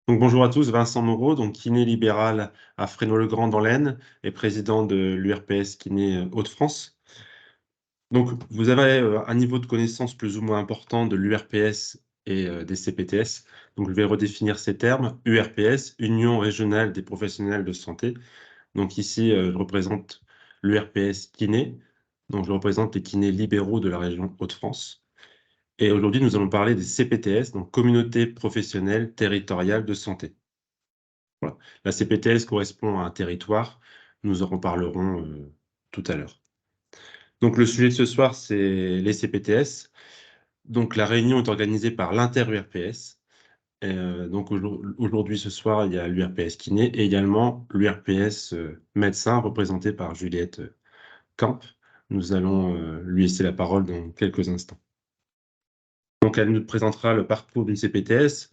Donc bonjour à tous, Vincent Moreau, donc kiné libéral à Fresno-le-Grand dans l'Aisne et président de l'URPS Kiné Hauts-de-France. Donc vous avez un niveau de connaissance plus ou moins important de l'URPS et des CPTS. Donc je vais redéfinir ces termes. URPS, Union régionale des professionnels de santé. Donc ici, je représente l'URPS kiné. Donc je représente les kinés libéraux de la région Hauts-de-France. Et aujourd'hui, nous allons parler des CPTS, donc communautés professionnelles territoriales de santé. Voilà. La CPTS correspond à un territoire. Nous en reparlerons tout à l'heure. Donc le sujet de ce soir, c'est les CPTS. Donc la réunion est organisée par l'inter-URPS. Donc aujourd'hui, ce soir, il y a l'URPS kiné et également l'URPS médecin représenté par Juliette Camp. Nous allons lui laisser la parole dans quelques instants. Donc elle nous présentera le parcours d'une CPTS,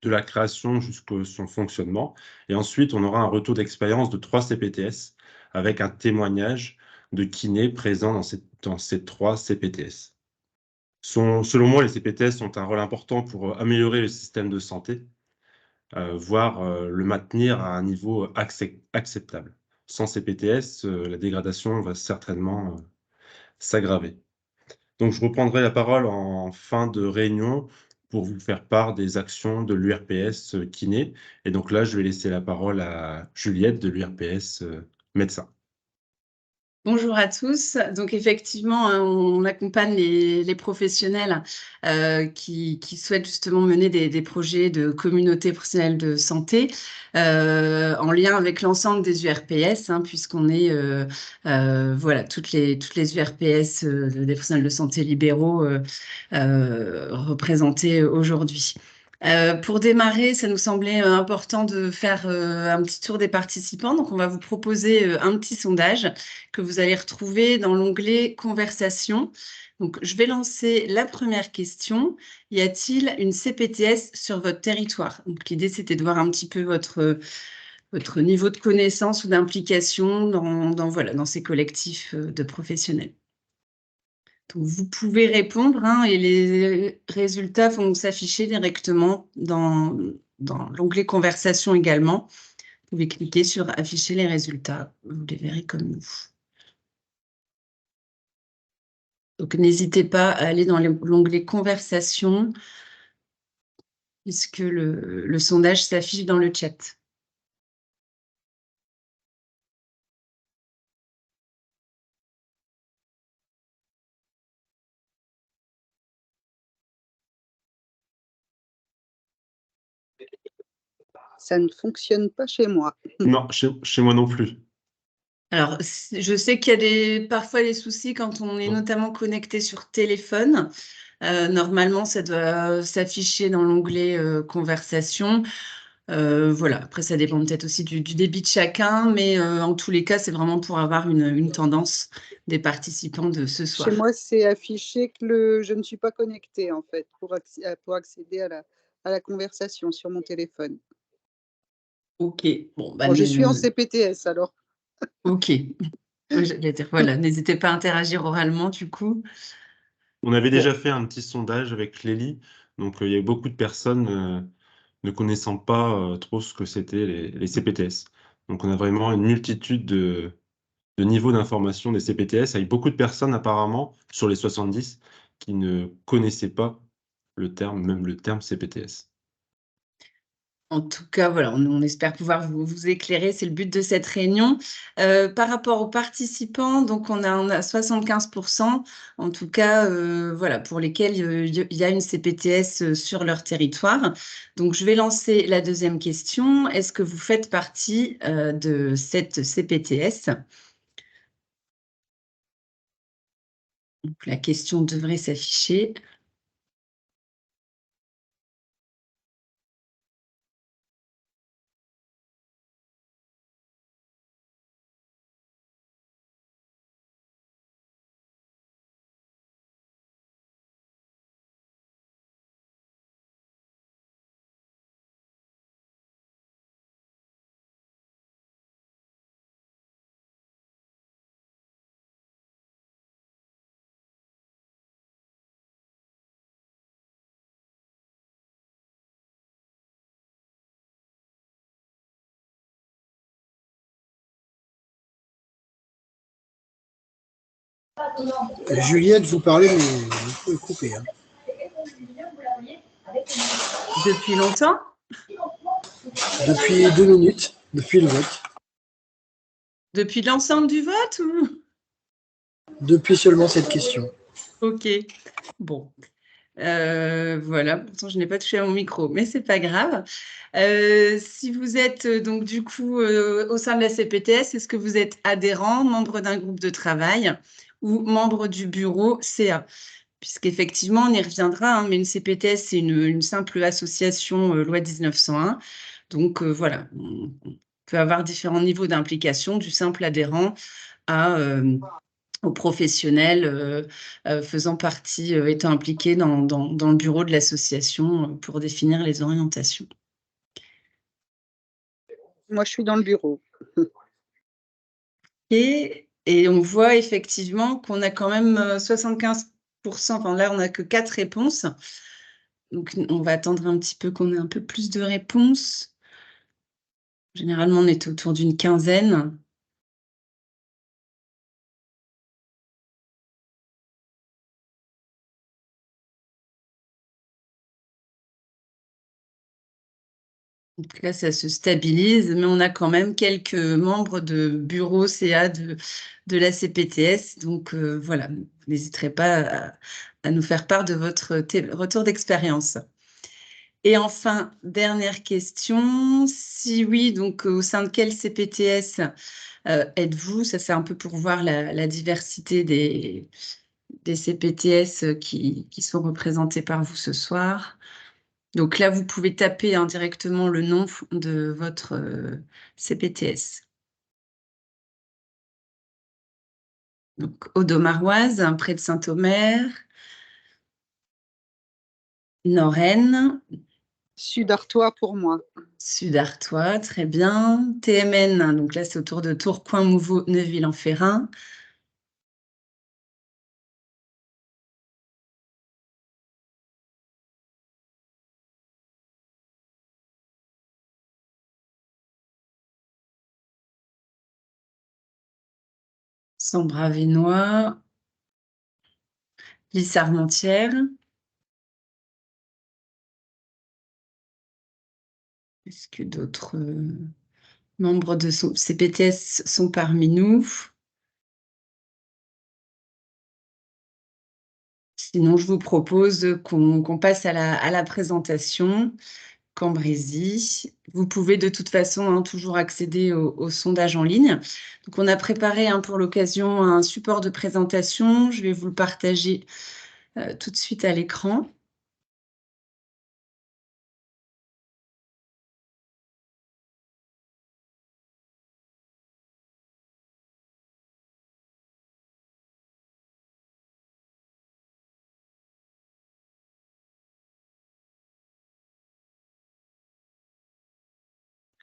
de la création jusqu'au son fonctionnement. Et ensuite, on aura un retour d'expérience de 3 CPTS avec un témoignage de kiné présent dans ces 3 CPTS. Selon moi, les CPTS ont un rôle important pour améliorer le système de santé, voire le maintenir à un niveau acceptable. Sans CPTS, la dégradation va certainement s'aggraver. Donc, je reprendrai la parole en fin de réunion pour vous faire part des actions de l'URPS kiné. Et donc là, je vais laisser la parole à Juliette de l'URPS médecin. Bonjour à tous. Donc effectivement, hein, on accompagne les professionnels qui souhaitent justement mener des projets de communauté professionnelle de santé en lien avec l'ensemble des URPS, hein, puisqu'on est voilà toutes les URPS des professionnels de santé libéraux représentés aujourd'hui. Pour démarrer, ça nous semblait important de faire un petit tour des participants. Donc, on va vous proposer un petit sondage que vous allez retrouver dans l'onglet Conversation. Donc, je vais lancer la première question. Y a-t-il une CPTS sur votre territoire? Donc, l'idée, c'était de voir un petit peu votre niveau de connaissance ou d'implication voilà, dans ces collectifs de professionnels. Donc, vous pouvez répondre, hein, et les résultats vont s'afficher directement dans l'onglet Conversation également. Vous pouvez cliquer sur Afficher les résultats. Vous les verrez comme nous. Donc, n'hésitez pas à aller dans l'onglet Conversation puisque le sondage s'affiche dans le chat. Ça ne fonctionne pas chez moi. Non, chez moi non plus. Alors, je sais qu'il y a parfois des soucis quand on est notamment connecté sur téléphone. Normalement, ça doit s'afficher dans l'onglet Conversation. Voilà. Après, ça dépend peut-être aussi du débit de chacun, mais en tous les cas, c'est vraiment pour avoir une tendance des participants de ce soir. Chez moi, c'est affiché que je ne suis pas connectée, en fait, pour accéder à la conversation sur mon téléphone. Ok. Bon, bah, Bon, je suis en CPTS, alors. Ok. J'allais dire, voilà, n'hésitez pas à interagir oralement, du coup. On avait déjà fait un petit sondage avec Clélie. Donc, il y a eu beaucoup de personnes ne connaissant pas trop ce que c'était les CPTS. Donc, on a vraiment une multitude de niveaux d'information des CPTS avec beaucoup de personnes apparemment sur les 70 qui ne connaissaient pas même le terme CPTS. En tout cas, voilà, on espère pouvoir vous éclairer. C'est le but de cette réunion. Par rapport aux participants, donc on a 75%, en tout cas, voilà, pour lesquels il y a une CPTS sur leur territoire. Donc, je vais lancer la deuxième question. Est-ce que vous faites partie de cette CPTS? Donc, la question devrait s'afficher. Juliette, vous parlez, mais vous pouvez couper. Hein. Depuis longtemps? Depuis 2 minutes, depuis le vote. Depuis l'ensemble du vote ou... Depuis seulement cette question. Ok, bon. Voilà, pourtant je n'ai pas touché à mon micro, mais c'est pas grave. Si vous êtes donc du coup au sein de la CPTS, est-ce que vous êtes adhérent, membre d'un groupe de travail ou membre du bureau CA? Puisqu'effectivement, on y reviendra, hein, mais une CPTS, c'est une simple association loi 1901. Donc voilà, on peut avoir différents niveaux d'implication, du simple adhérent aux professionnels faisant partie, étant impliqués dans le bureau de l'association pour définir les orientations. Moi, je suis dans le bureau. Et on voit effectivement qu'on a quand même 75%, enfin là, on n'a que 4 réponses. Donc, on va attendre un petit peu qu'on ait un peu plus de réponses. Généralement, on est autour d'une quinzaine. Donc là, ça se stabilise, mais on a quand même quelques membres de bureau CA de la CPTS. Donc voilà, vous n'hésiterez pas à nous faire part de votre retour d'expérience. Et enfin, dernière question, si oui, donc au sein de quelle CPTS êtes-vous? Ça, c'est un peu pour voir la diversité des CPTS qui sont représentés par vous ce soir. Donc là, vous pouvez taper directement le nom de votre CPTS. Donc, Audomaroise, près de Saint-Omer, Nord-Aisne. Sud-Artois pour moi. Sud-Artois, très bien. TMN, donc là, c'est autour de Tourcoing, Mouveau, Neuville-en-Ferrain. Sambre-Avesnois, Lys-Armentières. Est-ce que d'autres membres de CPTS sont parmi nous? Sinon, je vous propose qu'on passe à la présentation. Cambrésis. Vous pouvez de toute façon toujours accéder au sondage en ligne. Donc, on a préparé pour l'occasion un support de présentation. Je vais vous le partager tout de suite à l'écran.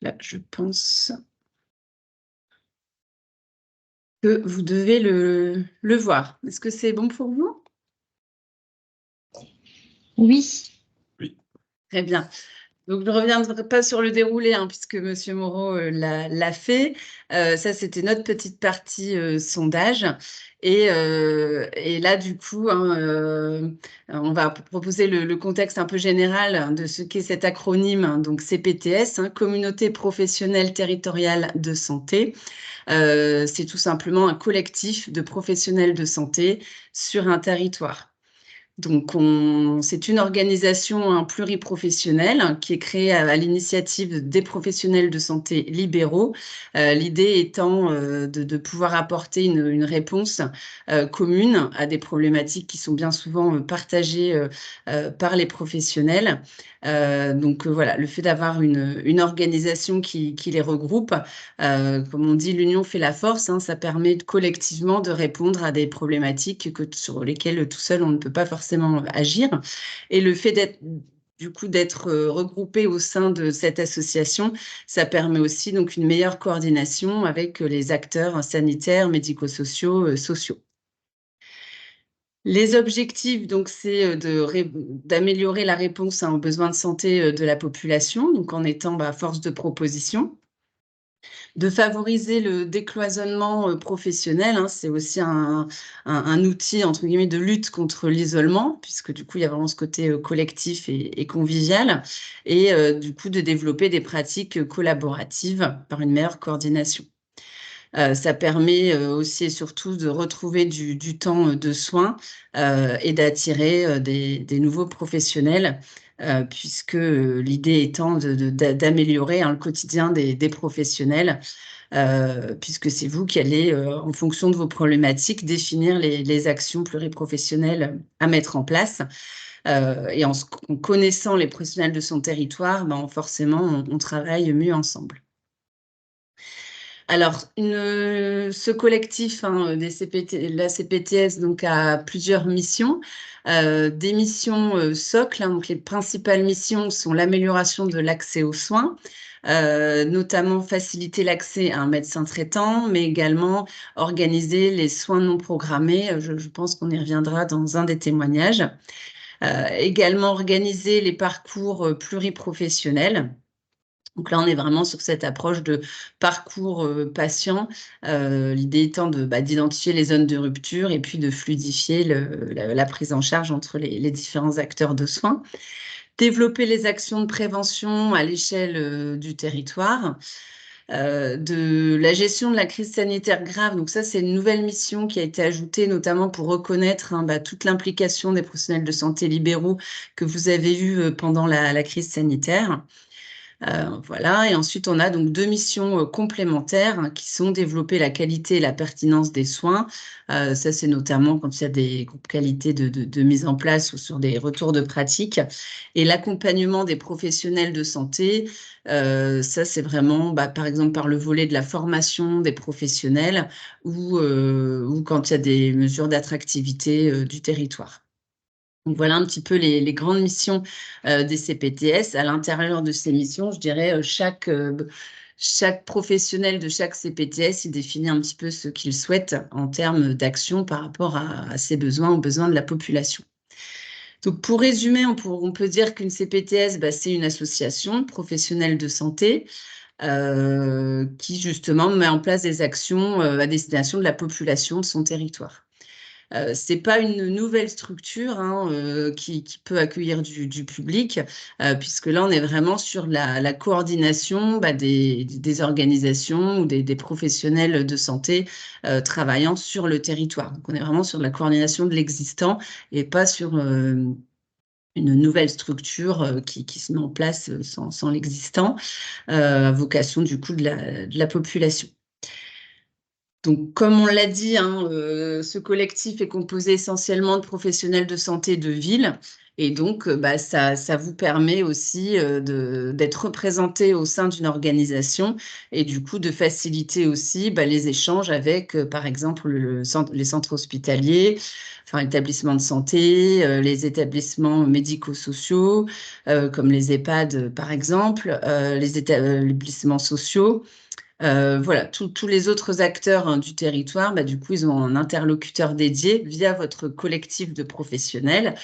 Là, je pense que vous devez le voir. Est-ce que c'est bon pour vous? Oui. Oui. Très bien. Donc, je ne reviendrai pas sur le déroulé, puisque M. Moreau l'a fait. Ça, c'était notre petite partie sondage. Et là, du coup, on va proposer le contexte un peu général de ce qu'est cet acronyme, donc CPTS, Communauté professionnelle territoriale de santé. C'est tout simplement un collectif de professionnels de santé sur un territoire. Donc, c'est une organisation pluriprofessionnelle qui est créée à l'initiative des professionnels de santé libéraux. L'idée étant de pouvoir apporter une réponse commune à des problématiques qui sont bien souvent partagées par les professionnels. Donc, voilà, le fait d'avoir une organisation qui les regroupe, comme on dit, l'union fait la force, ça permet collectivement de répondre à des problématiques sur lesquelles tout seul on ne peut pas forcément agir. Et le fait d'être regroupé au sein de cette association, ça permet aussi donc une meilleure coordination avec les acteurs sanitaires, médico-sociaux, sociaux. Les objectifs, donc, c'est d'améliorer la réponse aux besoins de santé de la population, donc en étant force de proposition. De favoriser le décloisonnement professionnel, hein, c'est aussi un outil, entre guillemets, de lutte contre l'isolement, puisque du coup, il y a vraiment ce côté collectif et convivial, et du coup, de développer des pratiques collaboratives par une meilleure coordination. Ça permet aussi et surtout de retrouver du temps de soins et d'attirer des nouveaux professionnels, puisque l'idée étant d'améliorer le quotidien des professionnels, puisque c'est vous qui allez, en fonction de vos problématiques, définir les actions pluriprofessionnelles à mettre en place. Et en connaissant les professionnels de son territoire, ben, forcément, on travaille mieux ensemble. Alors, ce collectif des la CPTS donc, a plusieurs missions. Des missions socles, hein, donc les principales missions sont l'amélioration de l'accès aux soins, notamment faciliter l'accès à un médecin traitant, mais également organiser les soins non programmés. Je pense qu'on y reviendra dans un des témoignages. Également organiser les parcours pluriprofessionnels. Donc là, on est vraiment sur cette approche de parcours patient, l'idée étant d'identifier les zones de rupture et puis de fluidifier la prise en charge entre les différents acteurs de soins. Développer les actions de prévention à l'échelle du territoire. De la gestion de la crise sanitaire grave, donc ça, c'est une nouvelle mission qui a été ajoutée notamment pour reconnaître toute l'implication des professionnels de santé libéraux que vous avez eue pendant la crise sanitaire. Voilà, et ensuite on a donc 2 missions complémentaires, hein, qui sont développer la qualité et la pertinence des soins. Ça, c'est notamment quand il y a des groupes qualité de mise en place ou sur des retours de pratique. Et l'accompagnement des professionnels de santé, ça, c'est vraiment, par exemple, par le volet de la formation des professionnels ou quand il y a des mesures d'attractivité du territoire. Donc voilà un petit peu les grandes missions des CPTS. À l'intérieur de ces missions, je dirais, chaque professionnel de chaque CPTS, il définit un petit peu ce qu'il souhaite en termes d'action par rapport à ses besoins, aux besoins de la population. Donc pour résumer, on peut dire qu'une CPTS, c'est une association professionnelle de santé qui justement met en place des actions à destination de la population de son territoire. C'est pas une nouvelle structure, hein, qui peut accueillir du public, puisque là, on est vraiment sur la coordination des organisations ou des professionnels de santé travaillant sur le territoire. Donc, on est vraiment sur la coordination de l'existant et pas sur une nouvelle structure qui se met en place sans l'existant, à vocation du coup de la population. Donc, comme on l'a dit, hein, ce collectif est composé essentiellement de professionnels de santé de ville. Et donc, ça vous permet aussi d'être représenté au sein d'une organisation et du coup de faciliter aussi les échanges avec, par exemple, les centres hospitaliers, enfin, l'établissement de santé, les établissements médico-sociaux, comme les EHPAD, par exemple, les établissements sociaux. Voilà, tous les autres acteurs du territoire, du coup, ils ont un interlocuteur dédié via votre collectif de professionnels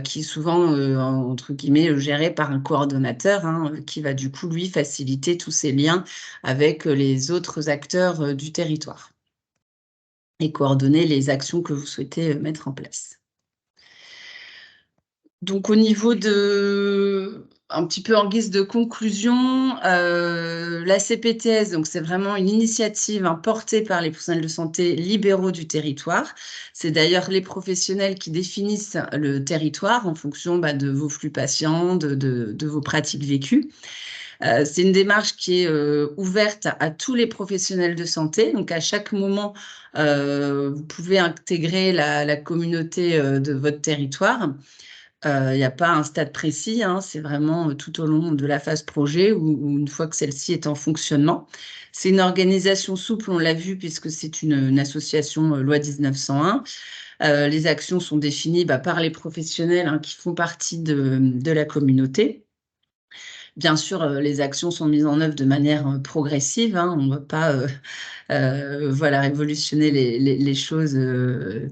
qui est souvent, entre guillemets, géré par un coordonnateur qui va du coup, lui, faciliter tous ces liens avec les autres acteurs du territoire et coordonner les actions que vous souhaitez mettre en place. Donc, au niveau un petit peu en guise de conclusion, la CPTS, donc c'est vraiment une initiative portée par les professionnels de santé libéraux du territoire. C'est d'ailleurs les professionnels qui définissent le territoire en fonction de vos flux patients, de vos pratiques vécues. C'est une démarche qui est ouverte à tous les professionnels de santé. Donc, à chaque moment, vous pouvez intégrer la communauté de votre territoire. Il n'y a pas un stade précis, c'est vraiment tout au long de la phase projet ou une fois que celle-ci est en fonctionnement. C'est une organisation souple, on l'a vu, puisque c'est une association loi 1901. Les actions sont définies par les professionnels qui font partie de la communauté. Bien sûr, les actions sont mises en œuvre de manière progressive, hein. On ne va pas voilà, révolutionner les choses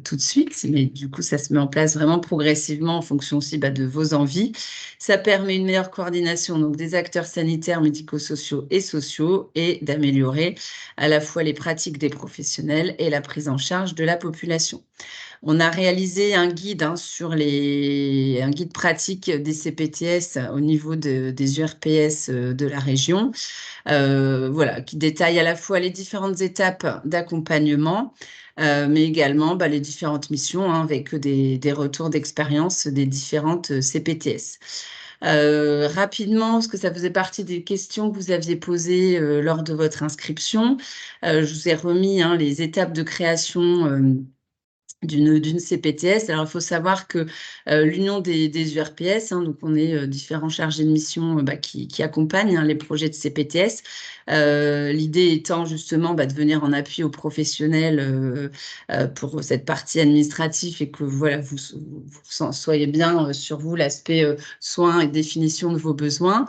tout de suite, mais du coup, ça se met en place vraiment progressivement en fonction aussi de vos envies. Ça permet une meilleure coordination donc, des acteurs sanitaires, médico-sociaux et sociaux et d'améliorer à la fois les pratiques des professionnels et la prise en charge de la population. On a réalisé un guide un guide pratique des CPTS au niveau des URPS de la région, voilà, qui détaille à la fois les différentes étapes d'accompagnement, mais également les différentes missions avec des retours d'expérience des différentes CPTS. Rapidement, parce que ça faisait partie des questions que vous aviez posées lors de votre inscription, je vous ai remis les étapes de création d'une CPTS. Alors, il faut savoir que l'Union des URPS, donc on est différents chargés de mission qui accompagnent les projets de CPTS. L'idée étant justement de venir en appui aux professionnels pour cette partie administrative et que voilà, vous soyez bien sur vous l'aspect soins et définition de vos besoins.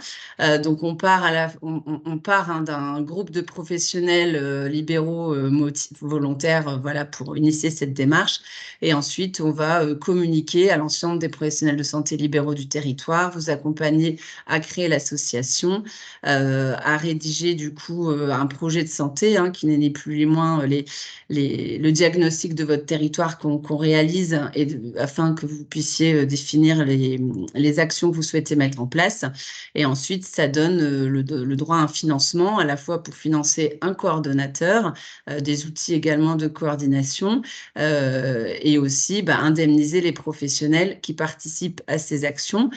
Donc, on part, d'un groupe de professionnels libéraux volontaires voilà, pour initier cette démarche. Et ensuite, on va communiquer à l'ensemble des professionnels de santé libéraux du territoire, vous accompagner à créer l'association, à rédiger du coup un projet de santé qui n'est ni plus ni moins le diagnostic de votre territoire qu'on réalise afin que vous puissiez définir les actions que vous souhaitez mettre en place. Et ensuite, ça donne le droit à un financement, à la fois pour financer un coordonnateur, des outils également de coordination, et aussi indemniser les professionnels qui participent à ces actions,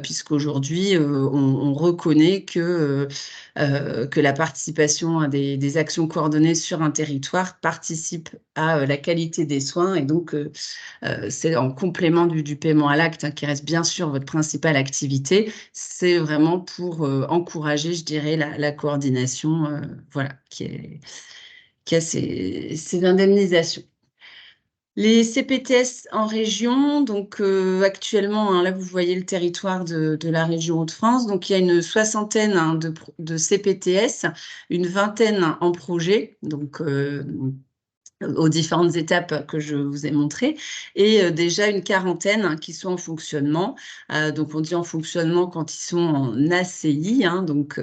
puisqu'aujourd'hui, on reconnaît que la participation à des actions coordonnées sur un territoire participe à la qualité des soins. Et donc, c'est en complément du paiement à l'acte, qui reste bien sûr votre principale activité. C'est vraiment pour encourager, je dirais, la coordination voilà, qui a ces indemnisations. Les CPTS en région, donc actuellement, là vous voyez le territoire de la région Hauts-de-France, donc il y a une soixantaine de CPTS, une vingtaine en projet, donc aux différentes étapes que je vous ai montrées, et déjà une quarantaine qui sont en fonctionnement. Donc on dit en fonctionnement quand ils sont en ACI, donc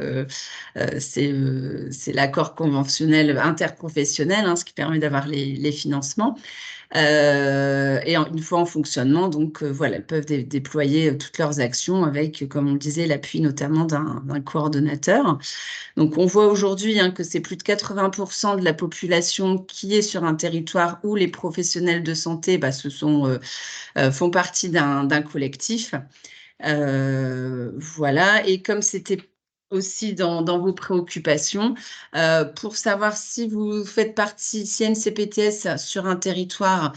c'est l'accord conventionnel interprofessionnel, ce qui permet d'avoir les financements. Et une fois en fonctionnement, donc voilà, elles peuvent déployer toutes leurs actions avec, comme on le disait, l'appui notamment d'un coordonnateur. Donc on voit aujourd'hui que c'est plus de 80% de la population qui est sur un territoire où les professionnels de santé font partie d'un collectif. Voilà, et comme c'était aussi dans vos préoccupations, pour savoir si vous faites partie, s'il y a une CPTS sur un territoire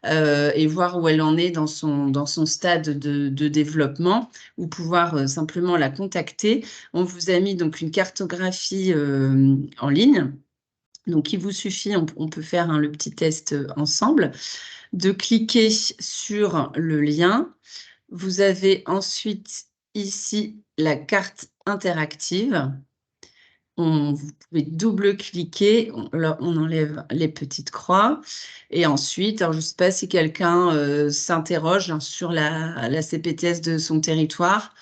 et voir où elle en est dans son stade de développement, ou pouvoir simplement la contacter. On vous a mis donc une cartographie en ligne. Donc, il vous suffit, on peut faire le petit test ensemble, de cliquer sur le lien. Vous avez ensuite ici la carte interactive. Vous pouvez double-cliquer, on enlève les petites croix. Et ensuite, alors je ne sais pas si quelqu'un s'interroge sur la CPTS de son territoire.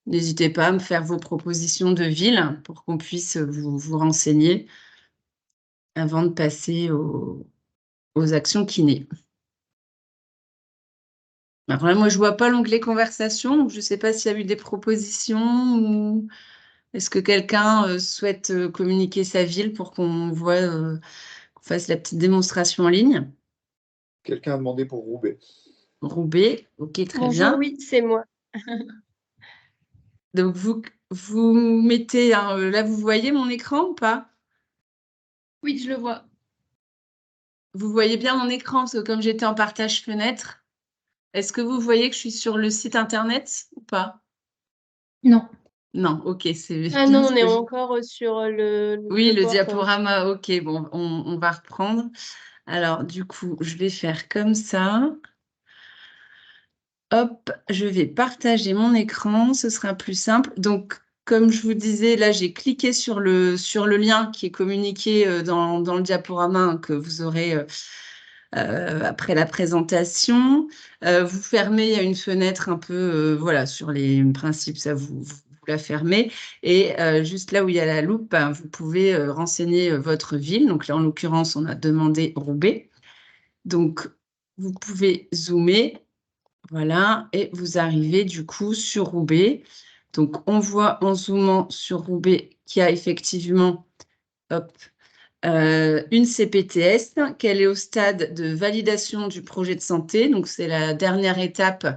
N'hésitez pas à me faire vos propositions de ville pour qu'on puisse vous renseigner avant de passer aux actions kiné. Alors là, moi, je ne vois pas l'onglet conversation, donc je ne sais pas s'il y a eu des propositions ou est-ce que quelqu'un souhaite communiquer sa ville pour qu'on voit, qu'on fasse la petite démonstration en ligne. Quelqu'un a demandé pour Roubaix. Roubaix, ok, très Bonjour, bien. oui, c'est moi. Donc, vous mettez, là, vous voyez mon écran ou pas? Oui, je le vois. Vous voyez bien mon écran, parce que comme j'étais en partage fenêtre, est-ce que vous voyez que je suis sur le site internet ou pas? Non. Non, ok, c'est Ah bien non, ce on est que encore sur Oui, le PowerPoint. diaporama, ok, bon, on va reprendre. Alors, du coup, je vais faire comme ça. Hop, je vais partager mon écran, ce sera plus simple. Donc, comme je vous disais, là, j'ai cliqué sur le lien qui est communiqué dans le diaporama hein, que vous aurez après la présentation. Vous fermez, il y a une fenêtre un peu, voilà, sur les principes, ça vous la fermez. Et juste là où il y a la loupe, ben, vous pouvez renseigner votre ville. Donc là, en l'occurrence, on a demandé Roubaix. Donc, vous pouvez zoomer, voilà, et vous arrivez du coup sur Roubaix. Donc, on voit en zoomant sur Roubaix qu'il y a effectivement, hop, une CPTS, qu'elle est au stade de validation du projet de santé. Donc, c'est la dernière étape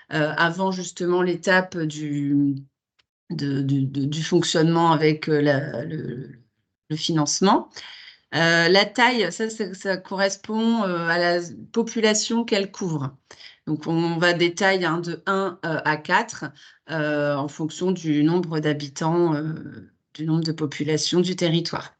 avant justement l'étape du fonctionnement avec le financement. La taille, ça correspond à la population qu'elle couvre. Donc, on va des tailles hein, de 1 à 4 en fonction du nombre d'habitants, du nombre de populations du territoire.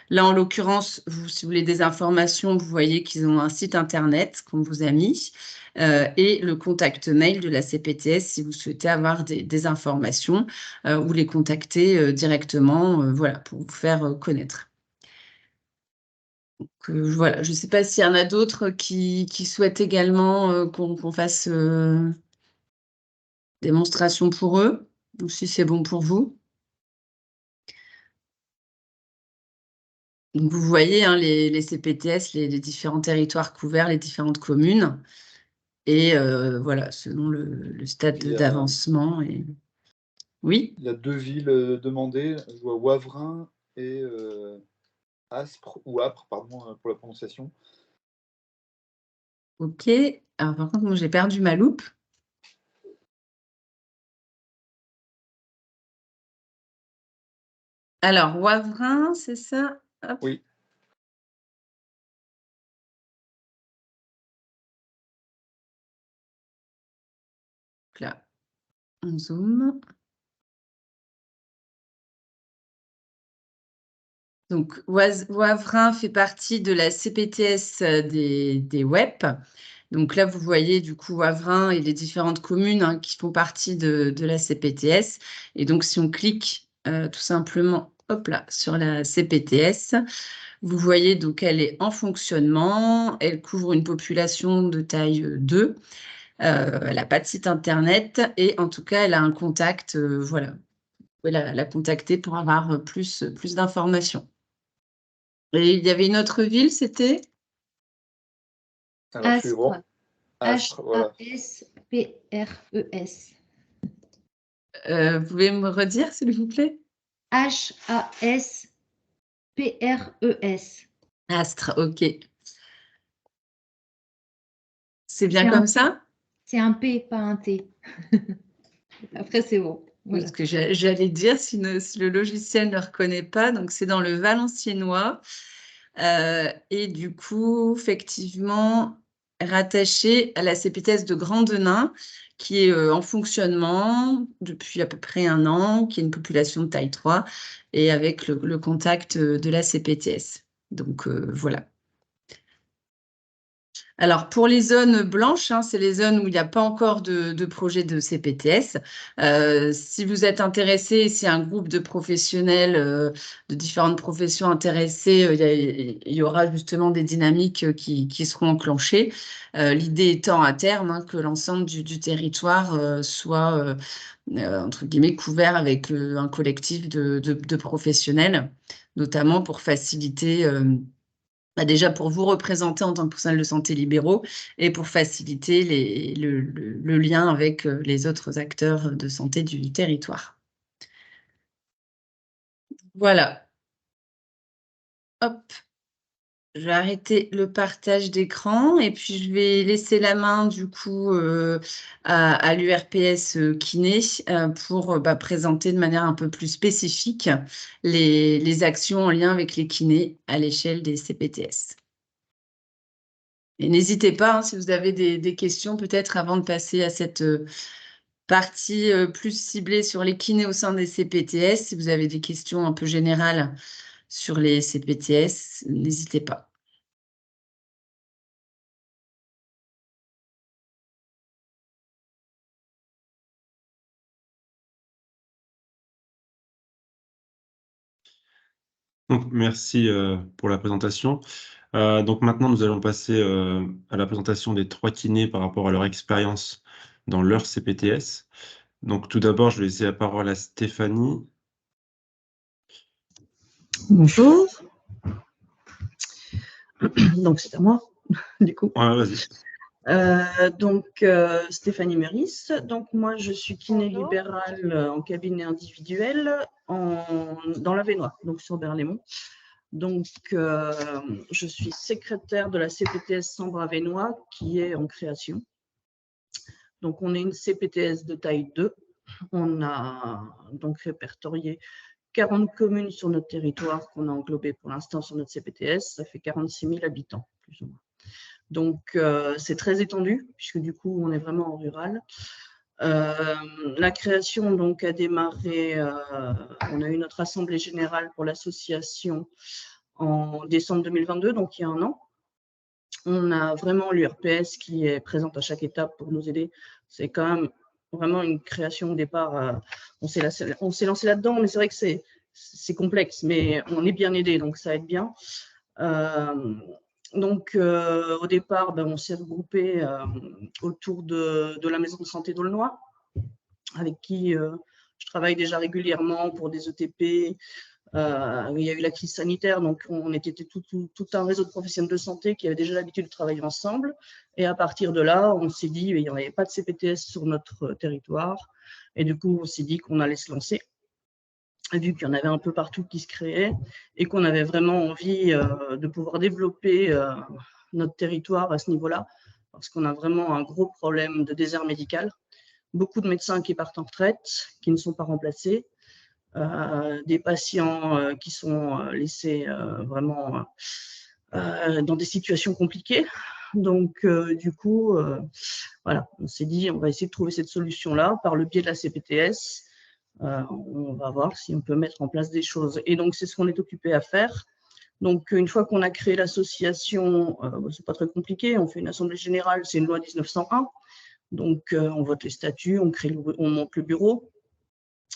Là, en l'occurrence, si vous voulez des informations, vous voyez qu'ils ont un site internet qu'on vous a mis et le contact mail de la CPTS si vous souhaitez avoir des informations ou les contacter directement voilà, pour vous faire connaître. Voilà, je ne sais pas s'il y en a d'autres qui souhaitent également qu'on fasse démonstration pour eux, ou si c'est bon pour vous. Donc, vous voyez hein, les CPTS, les différents territoires couverts, les différentes communes. Et voilà, selon le stade d'avancement. Oui. Il y a 2 villes demandées. Je vois Wavrin et Aspre, ou Apre, pardon pour la prononciation. Ok. Alors, par contre, moi, j'ai perdu ma loupe. Alors, Wavrin, c'est ça? Hop. Oui. Là, on zoome. Donc, Wavrin fait partie de la CPTS des WEP. Donc là, vous voyez du coup Wavrin et les différentes communes hein, qui font partie de la CPTS. Et donc, si on clique tout simplement hop là, sur la CPTS, vous voyez donc elle est en fonctionnement. Elle couvre une population de taille 2. Elle n'a pas de site internet et en tout cas, elle a un contact. Voilà, vous pouvez la contacter pour avoir plus d'informations. Et il y avait une autre ville, c'était Alors, suivant. Aspre. Voilà. H-A-S-P-R-E-S. Vous pouvez me redire, s'il vous plaît? H-A-S-P-R-E-S. Astre, ok. C'est bien comme ça? C'est un P, pas un T. Après, c'est bon. Voilà. Parce que j'allais dire si le logiciel ne le reconnaît pas, donc c'est dans le valenciennois. Et du coup, effectivement, rattaché à la CPTS de Grandenain, qui est en fonctionnement depuis à peu près 1 an, qui est une population de taille 3, et avec le contact de la CPTS. Donc, voilà. Alors, pour les zones blanches, hein, c'est les zones où il n'y a pas encore de projet de CPTS. Si vous êtes intéressé, si un groupe de professionnels de différentes professions intéressés, il y aura justement des dynamiques qui seront enclenchées. L'idée étant à terme hein, que l'ensemble du territoire soit, entre guillemets, couvert avec un collectif de professionnels, notamment pour faciliter déjà pour vous représenter en tant que personnel de santé libéraux et pour faciliter le lien avec les autres acteurs de santé du territoire. Voilà. Hop. Je vais arrêter le partage d'écran et puis je vais laisser la main du coup à l'URPS Kiné pour présenter de manière un peu plus spécifique les actions en lien avec les kinés à l'échelle des CPTS. Et n'hésitez pas, hein, si vous avez des questions, peut-être avant de passer à cette partie plus ciblée sur les kinés au sein des CPTS, si vous avez des questions un peu générales sur les CPTS, n'hésitez pas. Donc, merci pour la présentation. Donc maintenant, nous allons passer à la présentation des 3 kinés par rapport à leur expérience dans leur CPTS. Donc tout d'abord, je vais laisser la parole à Stéphanie. Bonjour. Donc c'est à moi, du coup. Ouais, vas-y. Stéphanie Meurice. Donc moi, je suis kiné libérale en cabinet individuel dans l'Avesnois, donc sur Berlaymont. Donc je suis secrétaire de la CPTS Sambre Avesnois qui est en création. Donc on est une CPTS de taille 2. On a donc répertorié 40 communes sur notre territoire qu'on a englobé pour l'instant sur notre CPTS. Ça fait 46 000 habitants, plus ou moins. Donc, c'est très étendu, puisque du coup, on est vraiment en rural. La création donc, a démarré, on a eu notre assemblée générale pour l'association en décembre 2022, donc il y a un an. On a vraiment l'URPS qui est présente à chaque étape pour nous aider. C'est quand même vraiment une création au départ. On s'est lancé là-dedans, mais c'est vrai que c'est complexe, mais on est bien aidé, donc ça aide bien. Au départ, on s'est regroupé autour de la maison de santé d'Aulnoy, avec qui je travaille déjà régulièrement pour des ETP. Il y a eu la crise sanitaire, donc on était tout un réseau de professionnels de santé qui avaient déjà l'habitude de travailler ensemble. Et à partir de là, on s'est dit qu'il n'y avait pas de CPTS sur notre territoire. Et du coup, on s'est dit qu'on allait se lancer, vu qu'il y en avait un peu partout qui se créaient et qu'on avait vraiment envie de pouvoir développer notre territoire à ce niveau-là, parce qu'on a vraiment un gros problème de désert médical. Beaucoup de médecins qui partent en retraite, qui ne sont pas remplacés, des patients qui sont laissés vraiment dans des situations compliquées. Donc, du coup, voilà, on s'est dit, on va essayer de trouver cette solution-là par le biais de la CPTS. On va voir si on peut mettre en place des choses. Et donc, c'est ce qu'on est occupé à faire. Donc, une fois qu'on a créé l'association, c'est pas très compliqué. On fait une assemblée générale, c'est une loi 1901. Donc, on vote les statuts, on monte le bureau.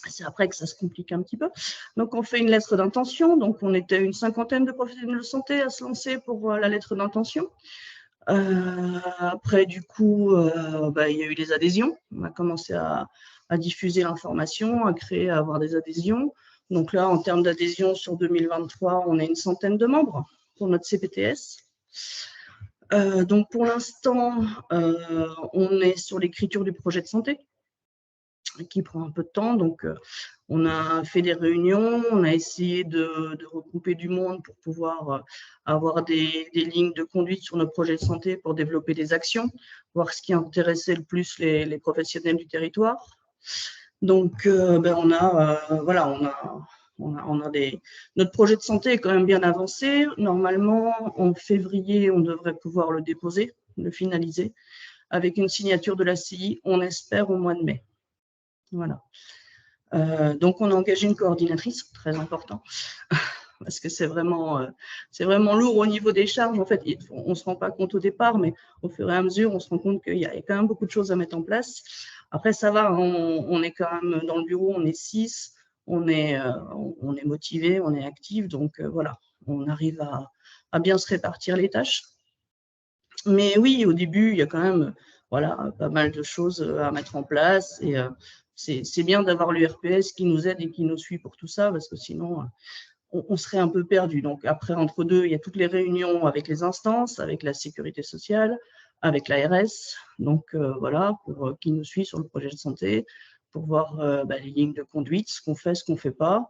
C'est après que ça se complique un petit peu. Donc, on fait une lettre d'intention. Donc, on était une 50aine de professionnels de santé à se lancer pour la lettre d'intention. Après, du coup, il y a eu les adhésions. On a commencé à diffuser l'information, à avoir des adhésions. Donc là, en termes d'adhésion sur 2023, on a une centaine de membres pour notre CPTS. Donc pour l'instant, on est sur l'écriture du projet de santé qui prend un peu de temps. Donc on a fait des réunions, on a essayé de regrouper du monde pour pouvoir avoir des lignes de conduite sur nos projets de santé pour développer des actions, voir ce qui intéressait le plus les professionnels du territoire. Donc, notre projet de santé est quand même bien avancé. Normalement, en février, on devrait pouvoir le déposer, le finaliser, avec une signature de la CI, on espère au mois de mai. Voilà. Donc, on a engagé une coordinatrice, très important, parce que c'est vraiment lourd au niveau des charges. En fait, on ne se rend pas compte au départ, mais au fur et à mesure, on se rend compte qu'il y a quand même beaucoup de choses à mettre en place. Après, ça va, on est quand même dans le bureau, on est 6, on est motivé, on est actif, donc voilà, on arrive à bien se répartir les tâches. Mais oui, au début, il y a quand même pas mal de choses à mettre en place et c'est bien d'avoir l'URPS qui nous aide et qui nous suit pour tout ça, parce que sinon, on serait un peu perdu. Donc après, entre deux, il y a toutes les réunions avec les instances, avec la sécurité sociale, avec l'ARS, donc pour qui nous suit sur le projet de santé, pour voir les lignes de conduite, ce qu'on fait, ce qu'on ne fait pas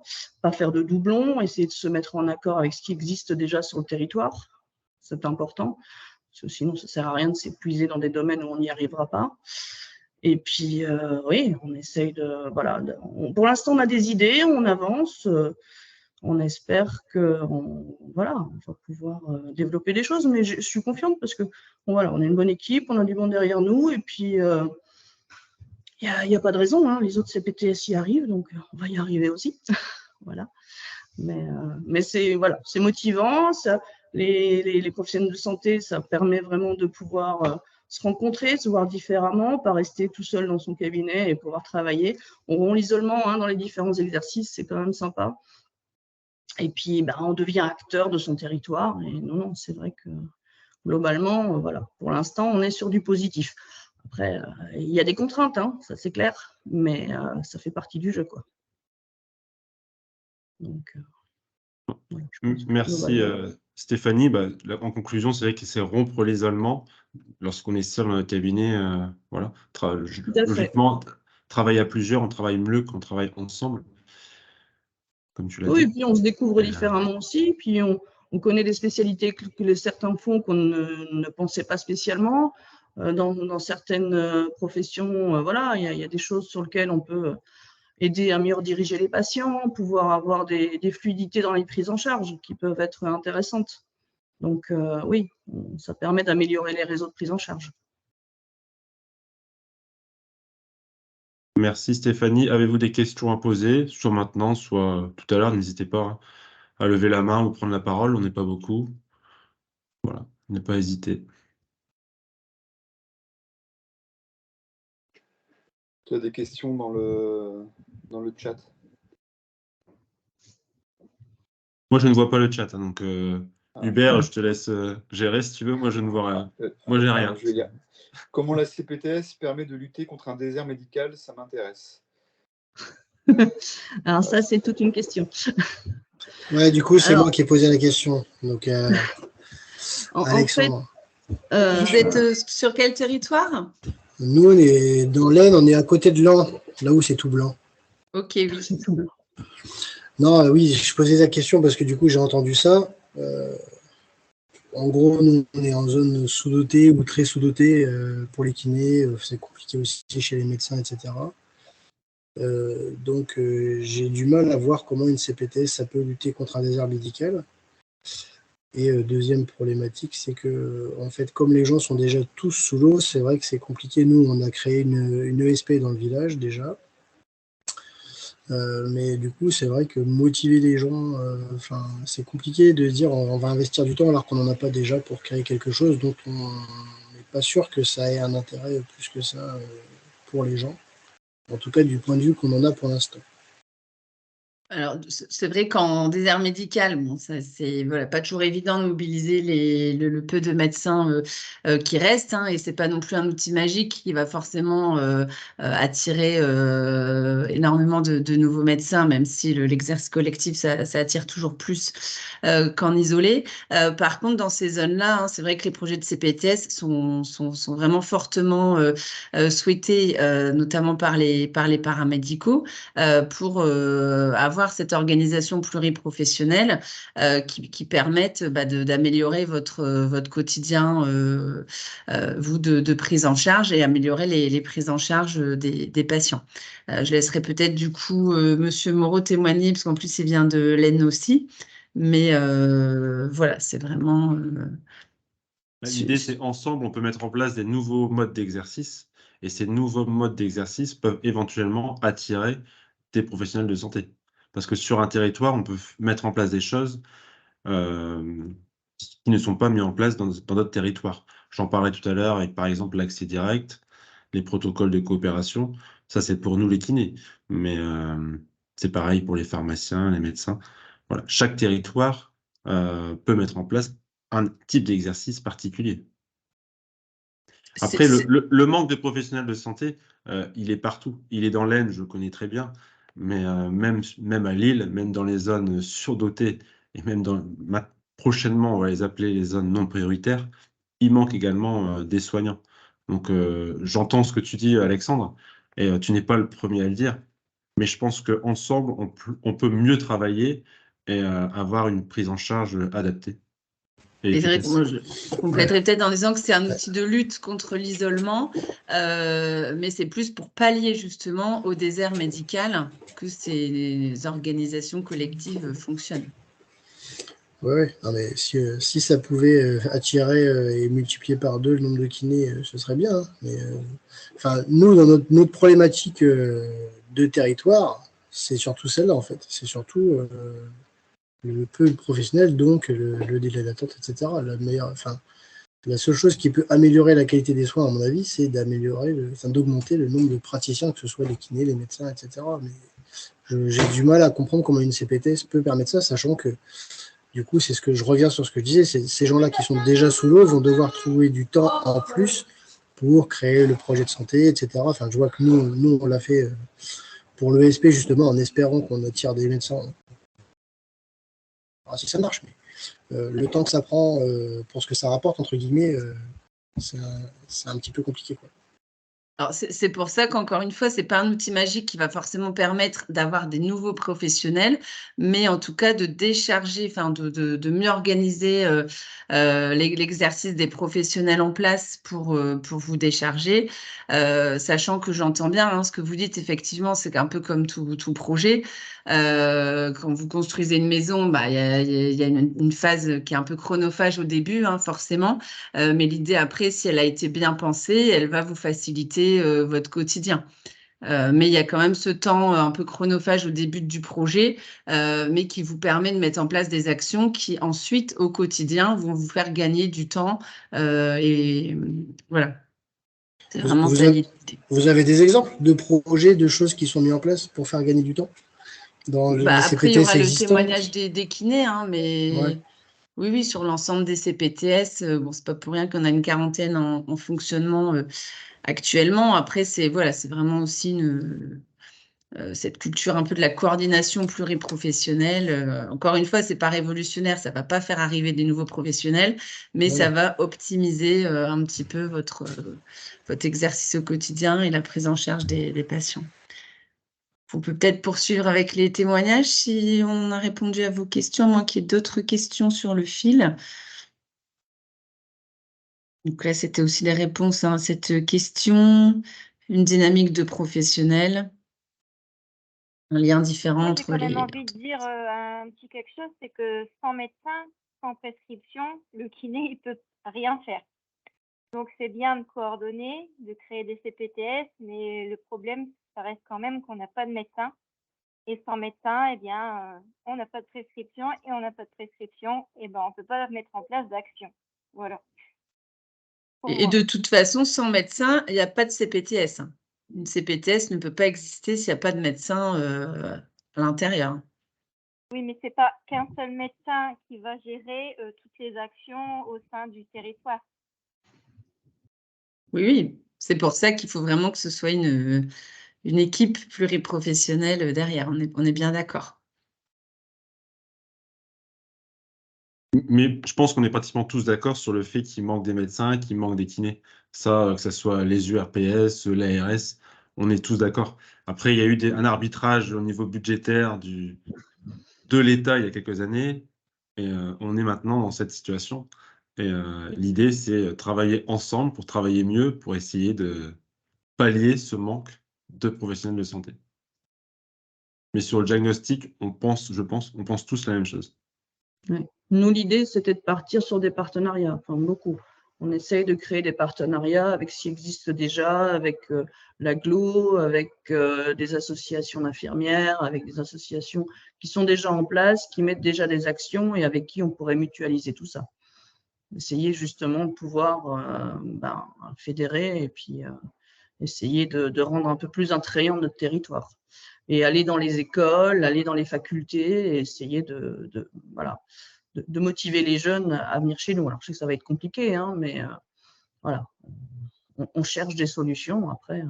faire de doublons, essayer de se mettre en accord avec ce qui existe déjà sur le territoire, c'est important, parce que sinon, ça ne sert à rien de s'épuiser dans des domaines où on n'y arrivera pas. Et puis, oui, on essaye pour l'instant, on a des idées, on avance. On espère qu'on va pouvoir développer des choses, mais je suis confiante parce que on est une bonne équipe, on a du bon derrière nous, et puis il n'y a pas de raison, hein, les autres CPTS y arrivent, donc on va y arriver aussi. Voilà. Mais c'est motivant, ça, les professionnels de santé, ça permet vraiment de pouvoir se rencontrer, se voir différemment, pas rester tout seul dans son cabinet et pouvoir travailler. On rompt l'isolement dans les différents exercices, c'est quand même sympa. Et puis, on devient acteur de son territoire. Et non, c'est vrai que globalement, voilà, pour l'instant, on est sur du positif. Après, il y a des contraintes, hein, ça c'est clair, mais ça fait partie du jeu, quoi. Donc, je pense que Merci Stéphanie. En conclusion, c'est vrai que c'est rompre l'isolement lorsqu'on est seul dans notre cabinet. Voilà. Logiquement, travailler à plusieurs, on travaille mieux qu'on travaille ensemble, comme tu l'as dit. Oui, puis on se découvre différemment aussi, puis on connaît des spécialités que certains font qu'on ne pensait pas spécialement. Dans certaines professions, voilà, il y a des choses sur lesquelles on peut aider à mieux diriger les patients, pouvoir avoir des fluidités dans les prises en charge qui peuvent être intéressantes. Donc oui, ça permet d'améliorer les réseaux de prise en charge. Merci Stéphanie. Avez-vous des questions à poser, soit maintenant, soit tout à l'heure? N'hésitez pas à lever la main ou prendre la parole, on n'est pas beaucoup. Voilà, ne pas hésiter. Tu as des questions dans le chat? Moi, je ne vois pas le chat, hein, donc Hubert, je te laisse gérer si tu veux. Moi, je ne vois rien. Moi, j'ai rien. Je vais lire. Comment la CPTS permet de lutter contre un désert médical? Ça m'intéresse. Alors ça, c'est toute une question. Ouais, du coup, c'est moi qui ai posé la question. Donc, Alexandre. Vous êtes sur quel territoire? Nous, on est dans l'Aisne, on est à côté de Laon, là où c'est tout blanc. Ok, oui. C'est tout blanc. Non, oui, je posais la question parce que du coup, j'ai entendu ça. En gros, nous, on est en zone sous-dotée ou très sous-dotée pour les kinés. C'est compliqué aussi chez les médecins, etc. Donc, j'ai du mal à voir comment une CPTS, ça peut lutter contre un désert médical. Et deuxième problématique, c'est que, en fait, comme les gens sont déjà tous sous l'eau, c'est vrai que c'est compliqué. Nous, on a créé une ESP dans le village déjà. Mais du coup, c'est vrai que motiver les gens, c'est compliqué de dire on va investir du temps alors qu'on n'en a pas déjà pour créer quelque chose dont on n'est pas sûr que ça ait un intérêt plus que ça pour les gens. En tout cas, du point de vue qu'on en a pour l'instant. Alors, c'est vrai qu'en désert médical, bon, ça, c'est voilà, pas toujours évident de mobiliser le peu de médecins qui restent, hein, et c'est pas non plus un outil magique qui va forcément attirer énormément de nouveaux médecins, même si l'exercice collectif, ça attire toujours plus qu'en isolé. Par contre, dans ces zones-là, hein, c'est vrai que les projets de CPTS sont vraiment fortement souhaités, notamment par les paramédicaux, pour avoir cette organisation pluriprofessionnelle qui permette d'améliorer votre quotidien, vous, de prise en charge et améliorer les prises en charge des patients. Je laisserai peut-être du coup Monsieur Moreau témoigner, parce qu'en plus il vient de l'Aisne aussi, mais voilà, c'est vraiment... L'idée, c'est ensemble, on peut mettre en place des nouveaux modes d'exercice, et ces nouveaux modes d'exercice peuvent éventuellement attirer des professionnels de santé. Parce que sur un territoire, on peut mettre en place des choses qui ne sont pas mises en place dans d'autres territoires. J'en parlais tout à l'heure avec, par exemple, l'accès direct, les protocoles de coopération. Ça, c'est pour nous les kinés. Mais c'est pareil pour les pharmaciens, les médecins. Voilà. Chaque territoire peut mettre en place un type d'exercice particulier. Après, le manque de professionnels de santé, il est partout. Il est dans l'Aisne, je le connais très bien, mais même à Lille, même dans les zones surdotées, et même prochainement, on va les appeler les zones non prioritaires, il manque également des soignants. Donc, j'entends ce que tu dis, Alexandre, et tu n'es pas le premier à le dire, mais je pense qu'ensemble, on peut mieux travailler et avoir une prise en charge adaptée. Et c'est vrai que moi, je compléterais peut-être en disant que c'est un outil de lutte contre l'isolement, mais c'est plus pour pallier justement au désert médical que ces organisations collectives fonctionnent. Ouais, non mais si ça pouvait attirer et multiplier par 2 le nombre de kinés, ce serait bien. Hein. Mais nous, dans notre problématique de territoire, c'est surtout celle-là en fait. C'est surtout le peu de professionnels, donc le délai d'attente, etc. La seule chose qui peut améliorer la qualité des soins, à mon avis, c'est d'augmenter le nombre de praticiens, que ce soit les kinés, les médecins, etc. Mais j'ai du mal à comprendre comment une CPTS peut permettre ça, sachant que, du coup, c'est ce que je reviens sur ce que je disais, ces gens-là qui sont déjà sous l'eau vont devoir trouver du temps en plus pour créer le projet de santé, etc. Enfin, je vois que nous on l'a fait pour l'ESP, justement, en espérant qu'on attire des médecins. Alors, si ça marche, mais le temps que ça prend pour ce que ça rapporte, entre guillemets, c'est un petit peu compliqué, quoi. Alors, c'est pour ça qu'encore une fois, c'est pas un outil magique qui va forcément permettre d'avoir des nouveaux professionnels, mais en tout cas de décharger, enfin de mieux organiser l'exercice des professionnels en place pour vous décharger, sachant que j'entends bien hein, ce que vous dites, effectivement, c'est un peu comme tout projet. Quand vous construisez une maison, bah, y a une phase qui est un peu chronophage au début, hein, forcément, mais l'idée après, si elle a été bien pensée, elle va vous faciliter votre quotidien. Mais il y a quand même ce temps un peu chronophage au début du projet, mais qui vous permet de mettre en place des actions qui ensuite, au quotidien, vont vous faire gagner du temps. Et voilà, c'est vraiment ça l'idée. Vous avez des exemples de projets, de choses qui sont mis en place pour faire gagner du temps dans les Après, il y aura CPTS le existants? témoignage des kinés, hein, mais Ouais. oui, sur l'ensemble des CPTS, bon, c'est pas pour rien qu'on a une quarantaine en fonctionnement actuellement. Après, c'est vraiment aussi cette culture un peu de la coordination pluriprofessionnelle. Encore une fois, c'est pas révolutionnaire, ça va pas faire arriver des nouveaux professionnels, mais ça va optimiser un petit peu votre exercice au quotidien et la prise en charge des patients. On peut peut-être poursuivre avec les témoignages si on a répondu à vos questions, à moins qu'il y ait d'autres questions sur le fil. Donc là, c'était aussi les réponses à cette question, une dynamique de professionnel, un lien différent Moi, j'ai entre quand même les... envie de dire un petit quelque chose, c'est que sans médecin, sans prescription, le kiné, il peut rien faire. Donc, c'est bien de coordonner, de créer des CPTS, mais le problème, ça reste quand même qu'on n'a pas de médecin. Et sans médecin, eh bien, on n'a pas de prescription, et on n'a pas de prescription, et ben, on ne peut pas mettre en place d'action. Voilà. Et de toute façon, sans médecin, il n'y a pas de CPTS. Hein. Une CPTS ne peut pas exister s'il n'y a pas de médecin à l'intérieur. Oui, mais ce n'est pas qu'un seul médecin qui va gérer toutes les actions au sein du territoire. Oui, c'est pour ça qu'il faut vraiment que ce soit une équipe pluriprofessionnelle derrière. On est bien d'accord. Mais je pense qu'on est pratiquement tous d'accord sur le fait qu'il manque des médecins, qu'il manque des kinés. Ça, que ce soit les URPS, l'ARS, on est tous d'accord. Après, il y a eu un arbitrage au niveau budgétaire de l'État il y a quelques années, et on est maintenant dans cette situation. Et l'idée, c'est travailler ensemble pour travailler mieux, pour essayer de pallier ce manque de professionnels de santé. Mais sur le diagnostic, on pense tous la même chose. Ouais. Nous, l'idée, c'était de partir sur des partenariats, enfin beaucoup. On essaye de créer des partenariats avec ce qui existe déjà, avec l'AGLO, avec des associations d'infirmières, avec des associations qui sont déjà en place, qui mettent déjà des actions et avec qui on pourrait mutualiser tout ça. Essayer justement de pouvoir fédérer et puis essayer de rendre un peu plus attrayant notre territoire. Et aller dans les écoles, aller dans les facultés et essayer de motiver les jeunes à venir chez nous. Alors, je sais que ça va être compliqué, hein, mais voilà, on cherche des solutions. Après,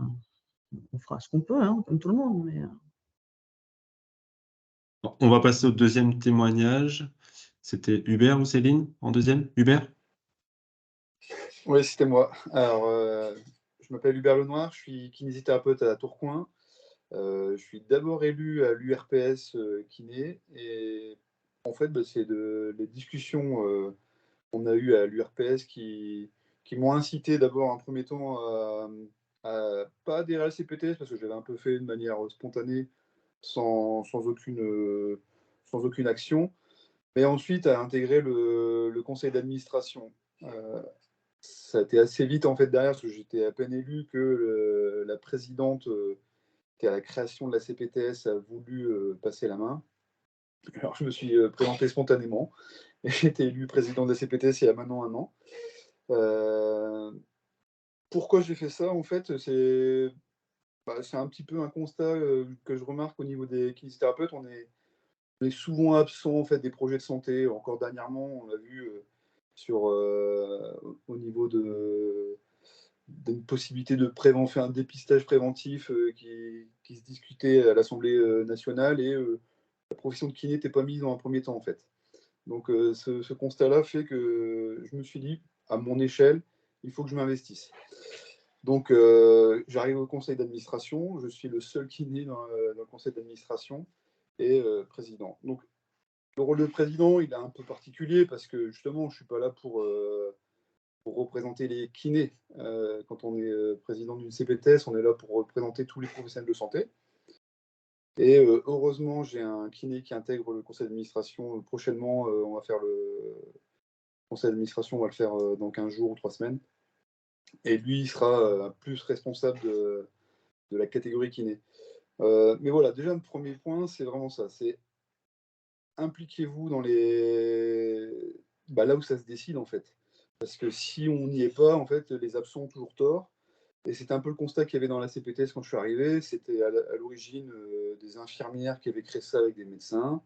on fera ce qu'on peut, hein, comme tout le monde. Mais... On va passer au deuxième témoignage. C'était Hubert ou Céline en deuxième? Hubert? Oui, c'était moi. Alors, je m'appelle Hubert Lenoir, je suis kinésithérapeute à Tourcoing. Je suis d'abord élu à l'URPS kiné et en fait, c'est les discussions qu'on a eues à l'URPS qui m'ont incité d'abord en premier temps à pas adhérer à la CPTS parce que j'avais un peu fait de manière spontanée sans aucune action, mais ensuite à intégrer le conseil d'administration. Ça a été assez vite en fait derrière parce que j'étais à peine élu que la présidente qui à la création de la CPTS a voulu passer la main. Alors je me suis présenté spontanément et j'ai été élu président de la CPTS il y a maintenant 1 an. Pourquoi j'ai fait ça en fait? C'est C'est un petit peu un constat que je remarque au niveau des kinésithérapeutes. On est souvent absent en fait, des projets de santé. Encore dernièrement, on a vu au niveau d'une possibilité de faire un dépistage préventif qui se discutait à l'Assemblée nationale et la profession de kiné n'était pas mise dans un premier temps en fait. Donc ce constat-là fait que je me suis dit, à mon échelle, il faut que je m'investisse. Donc j'arrive au conseil d'administration, je suis le seul kiné dans le conseil d'administration et président. Donc le rôle de président, il est un peu particulier parce que justement, je ne suis pas là pour représenter les kinés. Quand on est président d'une CPTS, on est là pour représenter tous les professionnels de santé. Et heureusement, j'ai un kiné qui intègre le conseil d'administration. Prochainement, on va faire le conseil d'administration, on va le faire dans 15 jours ou 3 semaines. Et lui, il sera plus responsable de la catégorie kiné. Mais voilà, déjà, le premier point, c'est vraiment ça. C'est impliquez-vous dans là où ça se décide, en fait. Parce que si on n'y est pas, en fait, les absents ont toujours tort. Et c'était un peu le constat qu'il y avait dans la CPTS quand je suis arrivé. C'était à l'origine des infirmières qui avaient créé ça avec des médecins.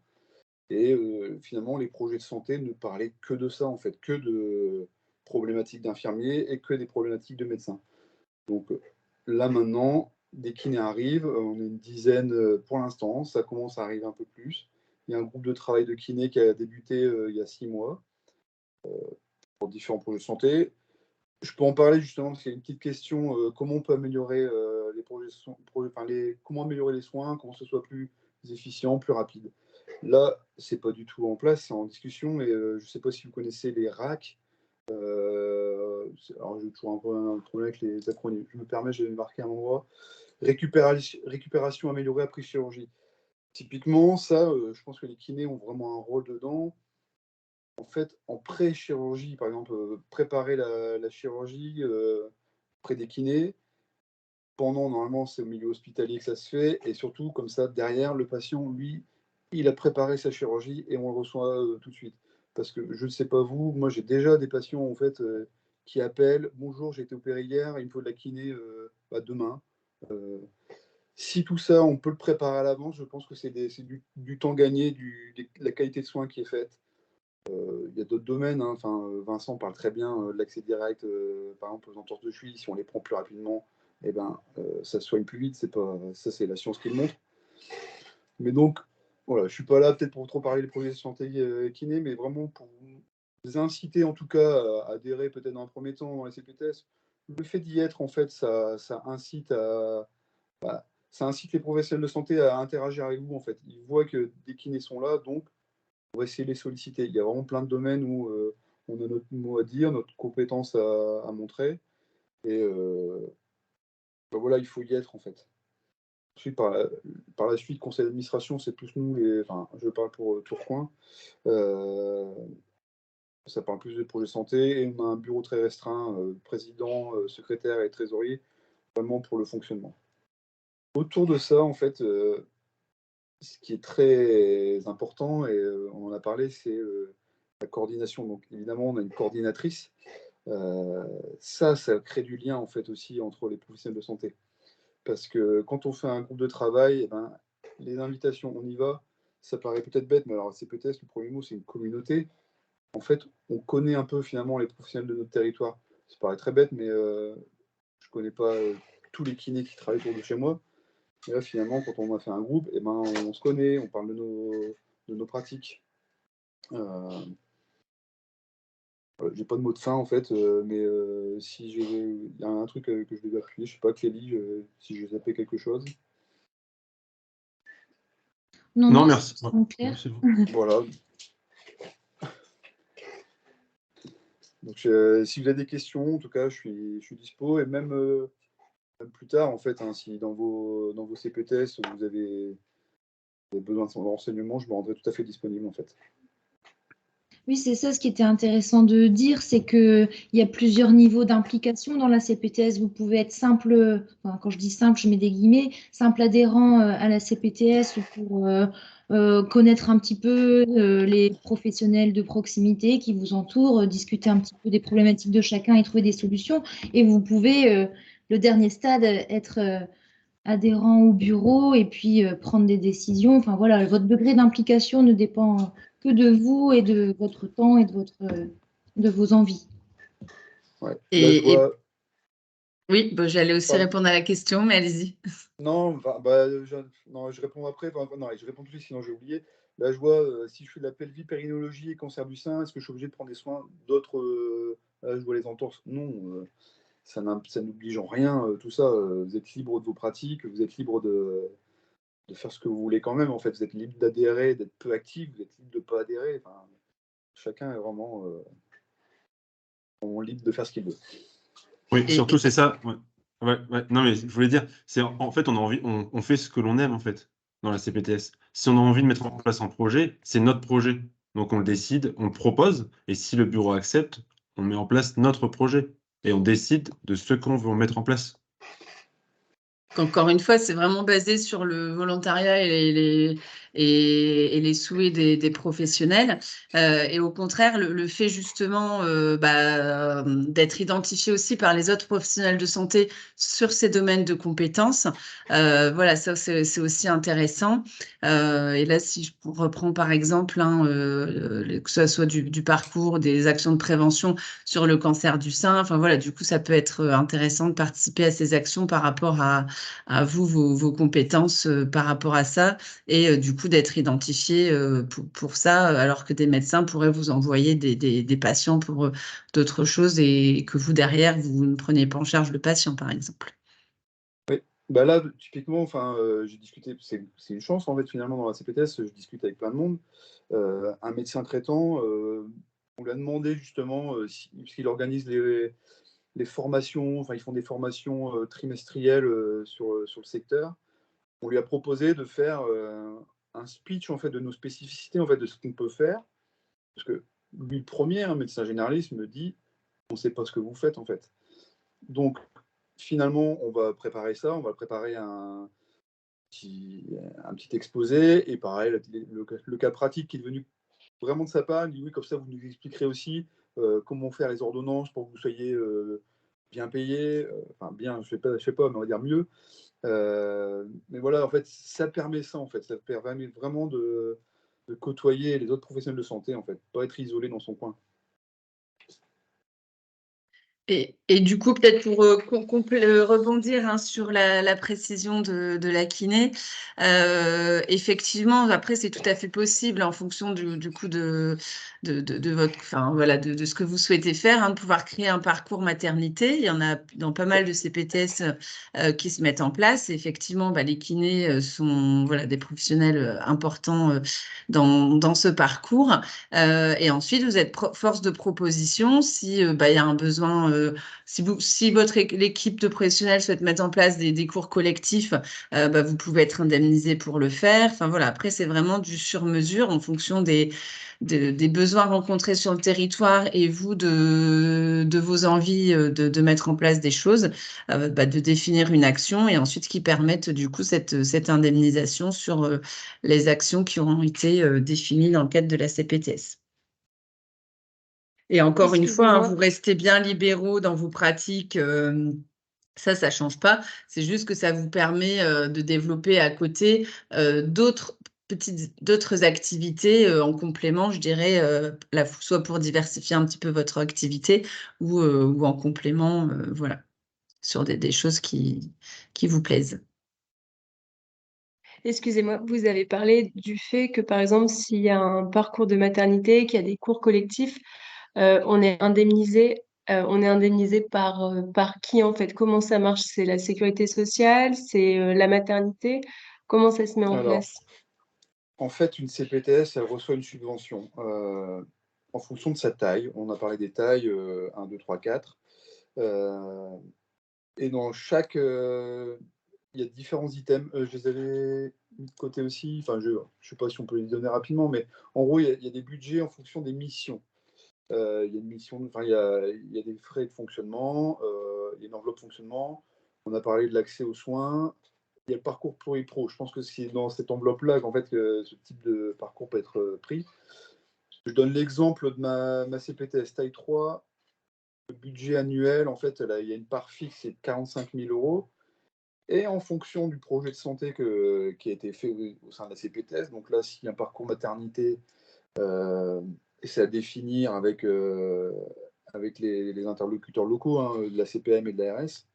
Et finalement, les projets de santé ne parlaient que de ça, en fait, que de problématiques d'infirmiers et que des problématiques de médecins. Donc là, maintenant, des kinés arrivent. On est une dizaine pour l'instant. Ça commence à arriver un peu plus. Il y a un groupe de travail de kinés qui a débuté il y a 6 mois pour différents projets de santé. Je peux en parler justement parce qu'il y a une petite question comment on peut améliorer comment améliorer les soins, comment ce soit plus efficient, plus rapide. Là, c'est pas du tout en place, c'est en discussion et je ne sais pas si vous connaissez les RAC. Alors j'ai toujours un peu un problème avec les acronymes. Je me permets, j'ai marqué un endroit. Récupération améliorée après chirurgie. Typiquement, ça, je pense que les kinés ont vraiment un rôle dedans. En fait, en pré-chirurgie, par exemple, préparer la chirurgie près des kinés. Normalement, c'est au milieu hospitalier que ça se fait. Et surtout, comme ça, derrière, le patient, lui, il a préparé sa chirurgie et on le reçoit tout de suite. Parce que je ne sais pas vous, moi, j'ai déjà des patients, en fait, qui appellent. Bonjour, j'ai été opéré hier, il me faut de la kiné demain. Si tout ça, on peut le préparer à l'avance, je pense que c'est du temps gagné, de la qualité de soins qui est faite. Il y a d'autres domaines. Vincent parle très bien de l'accès direct, par exemple, aux entorses de cheville. Si on les prend plus rapidement, ça se soigne plus vite. Ça, c'est la science qui le montre. Mais donc, voilà, je ne suis pas là peut-être pour trop parler des projets de santé kiné, mais vraiment pour vous inciter en tout cas à adhérer peut-être dans un premier temps dans les CPTS. Le fait d'y être, en fait, ça incite ça incite les professionnels de santé à interagir avec vous. En fait, ils voient que des kinés sont là, donc on va essayer de les solliciter. Il y a vraiment plein de domaines où on a notre mot à dire, notre compétence à montrer. Et voilà, il faut y être en fait. Ensuite, par la suite, conseil d'administration, c'est plus nous, je parle pour Tourcoing. Ça parle plus de projets santé. Et on a un bureau très restreint, président, secrétaire et trésorier, vraiment pour le fonctionnement. Autour de ça, en fait, ce qui est très important, et on en a parlé, c'est la coordination. Donc évidemment, on a une coordinatrice. Ça crée du lien en fait aussi entre les professionnels de santé. Parce que quand on fait un groupe de travail, les invitations, on y va. Ça paraît peut-être bête, mais alors c'est peut-être le premier mot, c'est une communauté. En fait, on connaît un peu finalement les professionnels de notre territoire. Ça paraît très bête, mais je ne connais pas tous les kinés qui travaillent autour de chez moi. Et là, finalement, quand on a fait un groupe, on se connaît, on parle de nos pratiques. J'ai pas de mot de fin en fait, mais si il y a un truc que je devais appuyer, je sais pas, Clélie, si je zappais quelque chose. Non, merci. c'est clair. C'est bon. Voilà. Donc, si vous avez des questions, en tout cas, je suis dispo et même plus tard, en fait, si dans vos CPTS vous avez besoin de renseignements, je me rendrai tout à fait disponible en fait. Oui, c'est ça, ce qui était intéressant de dire, c'est qu'il y a plusieurs niveaux d'implication dans la CPTS. Vous pouvez être simple, quand je dis simple, je mets des guillemets, simple adhérent à la CPTS pour connaître un petit peu les professionnels de proximité qui vous entourent, discuter un petit peu des problématiques de chacun et trouver des solutions. Et vous pouvez, le dernier stade, être adhérents au bureau et puis prendre des décisions. Enfin voilà, votre degré d'implication ne dépend que de vous et de votre temps et de vos envies. Ouais. Là, Et oui, j'allais aussi Pardon. répondre à la question, mais allez-y. Non, non, je réponds après. Non, je réponds tout de suite, sinon j'ai oublié. Là, je vois, si je fais de la pelvie, périnologie et cancer du sein, est-ce que je suis obligé de prendre des soins d'autres là, je vois les entorses. Non, ça n'oblige en rien, tout ça. Vous êtes libre de vos pratiques, vous êtes libre de faire ce que vous voulez quand même. En fait, vous êtes libre d'adhérer, d'être peu actif, vous êtes libre de ne pas adhérer. Enfin, chacun est vraiment libre de faire ce qu'il veut. Oui, Et- surtout, c'est ça. Ouais. Ouais. Non, mais je voulais dire, c'est en fait, on a envie, on fait ce que l'on aime, en fait, dans la CPTS. Si on a envie de mettre en place un projet, c'est notre projet. Donc, on le décide, on le propose, et si le bureau accepte, on met en place notre projet. Et on décide de ce qu'on veut mettre en place. Encore une fois, c'est vraiment basé sur le volontariat et les souhaits des professionnels. Et au contraire, le fait justement d'être identifié aussi par les autres professionnels de santé sur ces domaines de compétences, voilà, ça c'est aussi intéressant. Et là, si je reprends par exemple, que ce soit du parcours, des actions de prévention sur le cancer du sein, enfin voilà, du coup, ça peut être intéressant de participer à ces actions par rapport à vous, vos compétences par rapport à ça, et du coup d'être identifié pour ça, alors que des médecins pourraient vous envoyer des patients pour d'autres choses et que vous, derrière, vous ne preniez pas en charge le patient, par exemple. Oui, bah là, typiquement, enfin, j'ai discuté, c'est une chance en fait finalement dans la CPTS, je discute avec plein de monde. Un médecin traitant, on lui a demandé justement s'il organise les formations, enfin ils font des formations trimestrielles sur le secteur. On lui a proposé de faire un speech en fait de nos spécificités, en fait de ce qu'on peut faire, parce que lui le premier, un médecin généraliste, me dit on ne sait pas ce que vous faites en fait. Donc finalement, on va préparer ça, on va préparer un petit exposé, et pareil, le cas pratique qui est devenu vraiment de sa part, il dit oui, comme ça vous nous expliquerez aussi comment faire les ordonnances pour que vous soyez bien payé, enfin bien, je sais pas, mais on va dire mieux. Mais voilà, en fait, ça permet ça, en fait, ça permet vraiment de côtoyer les autres professionnels de santé, en fait, pas être isolé dans son coin. Et du coup, peut-être pour rebondir sur la précision de la kiné, effectivement, après, c'est tout à fait possible en fonction du coup de votre, enfin, voilà, de ce que vous souhaitez faire, de pouvoir créer un parcours maternité. Il y en a dans pas mal de CPTS qui se mettent en place. Et effectivement, les kinés sont voilà, des professionnels importants dans ce parcours. Et ensuite, vous êtes force de proposition si il y a un besoin. Si l'équipe de professionnels souhaite mettre en place des cours collectifs, vous pouvez être indemnisé pour le faire. Enfin voilà, après c'est vraiment du sur-mesure en fonction des besoins rencontrés sur le territoire et vous de vos envies de mettre en place des choses, de définir une action et ensuite qui permettent du coup cette indemnisation sur les actions qui auront été définies dans le cadre de la CPTS. Et encore une fois, vous restez bien libéraux dans vos pratiques. Ça ne change pas. C'est juste que ça vous permet de développer à côté d'autres activités en complément, je dirais, soit pour diversifier un petit peu votre activité ou en complément, voilà, sur des choses qui vous plaisent. Excusez-moi, vous avez parlé du fait que, par exemple, s'il y a un parcours de maternité, qu'il y a des cours collectifs, on est indemnisé par qui, en fait? Comment ça marche? C'est la sécurité sociale? C'est la maternité? Comment ça se met en Alors, place? en fait, une CPTS, elle reçoit une subvention en fonction de sa taille. On a parlé des tailles 1, 2, 3, 4. Et dans chaque. Il y a différents items. Je les avais mis de côté aussi. Enfin, je ne sais pas si on peut les donner rapidement, mais en gros, il y a des budgets en fonction des missions. Il y a une mission, enfin, il y a des frais de fonctionnement, il y a une enveloppe fonctionnement. On a parlé de l'accès aux soins. Il y a le parcours pluri-pro. Je pense que c'est dans cette enveloppe-là qu'en fait, ce type de parcours peut être pris. Je donne l'exemple de ma CPTS taille 3. Le budget annuel, en fait, il y a une part fixe, c'est de 45 000 €. Et en fonction du projet de santé qui a été fait au sein de la CPTS, donc là, s'il y a un parcours maternité, et c'est à définir avec les interlocuteurs locaux, hein, de la CPM et de l'ARS,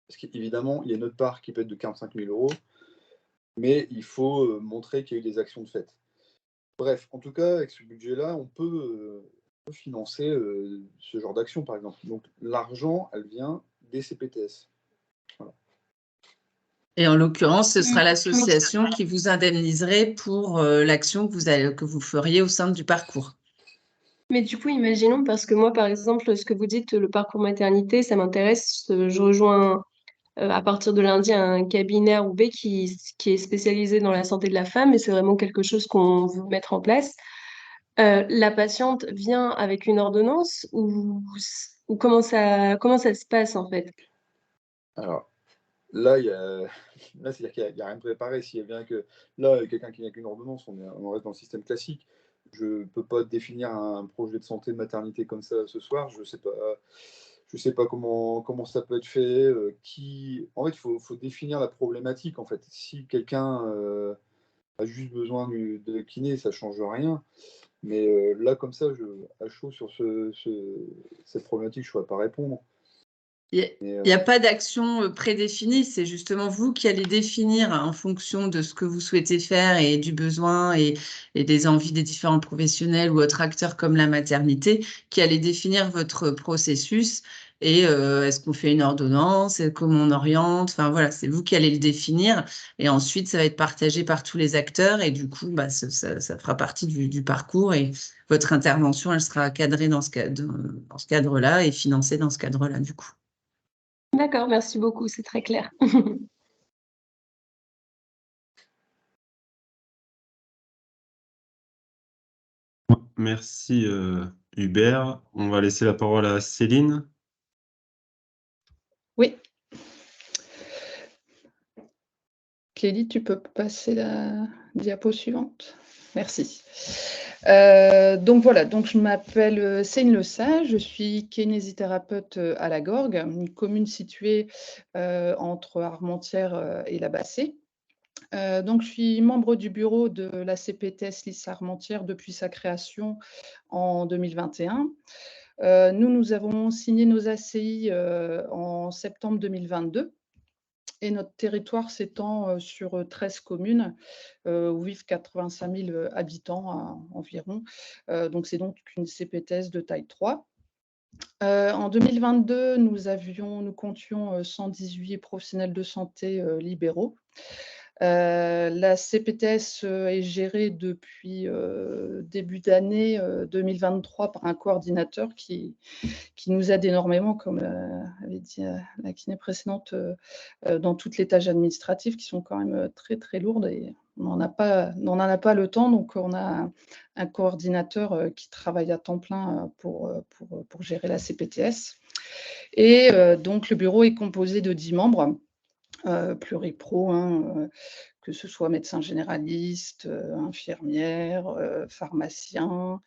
parce qu'évidemment, il y a une autre part qui peut être de 45 000 €, mais il faut montrer qu'il y a eu des actions de fait. Bref, en tout cas, avec ce budget-là, on peut financer ce genre d'action, par exemple. Donc, l'argent, elle vient des CPTS. Voilà. Et en l'occurrence, ce sera l'association qui vous indemniserait pour l'action que vous feriez au sein du parcours. Mais du coup, imaginons, parce que moi, par exemple, ce que vous dites, le parcours maternité, ça m'intéresse. Je rejoins à partir de lundi un cabinet ou B qui est spécialisé dans la santé de la femme, et c'est vraiment quelque chose qu'on veut mettre en place. La patiente vient avec une ordonnance ou comment ça se passe en fait? Alors, là, c'est-à-dire qu'il n'y a rien de préparé. S'il y a bien que là, quelqu'un qui vient avec une ordonnance, on reste dans le système classique. Je ne peux pas définir un projet de santé de maternité comme ça ce soir. Je ne sais pas comment ça peut être fait. En fait, il faut définir la problématique. En fait, si quelqu'un a juste besoin de kiné, ça ne change rien. Mais là, comme ça, à chaud sur cette problématique, je ne pourrais pas répondre. Il n'y a pas d'action prédéfinie, c'est justement vous qui allez définir en fonction de ce que vous souhaitez faire et du besoin et des envies des différents professionnels ou autres acteurs comme la maternité, qui allez définir votre processus et est-ce qu'on fait une ordonnance, comment on oriente, enfin voilà, c'est vous qui allez le définir et ensuite ça va être partagé par tous les acteurs et du coup ça fera partie du parcours et votre intervention elle sera cadrée dans ce cadre-là et financée dans ce cadre-là du coup. D'accord, merci beaucoup, c'est très clair. Merci Hubert. On va laisser la parole à Céline. Oui. Kelly, tu peux passer la diapo suivante? Merci. Donc voilà, donc je m'appelle Céline Lesage, je suis kinésithérapeute à la Gorgue, une commune située entre Armentières et la Bassée. Donc je suis membre du bureau de la CPTS Lys Armentières depuis sa création en 2021. Nous avons signé nos ACI en septembre 2022. Et notre territoire s'étend sur 13 communes où vivent 85 000 habitants environ. Donc, c'est donc une CPTS de taille 3. En 2022, nous comptions 118 professionnels de santé libéraux. La CPTS est gérée depuis début d'année 2023 par un coordinateur qui nous aide énormément, comme avait dit la kiné précédente, dans toutes les tâches administratives qui sont quand même très, très lourdes et on n'en a pas le temps. Donc, on a un coordinateur qui travaille à temps plein pour gérer la CPTS. Et donc, le bureau est composé de 10 membres. Pluripro, que ce soit médecin généraliste, infirmière, pharmacien,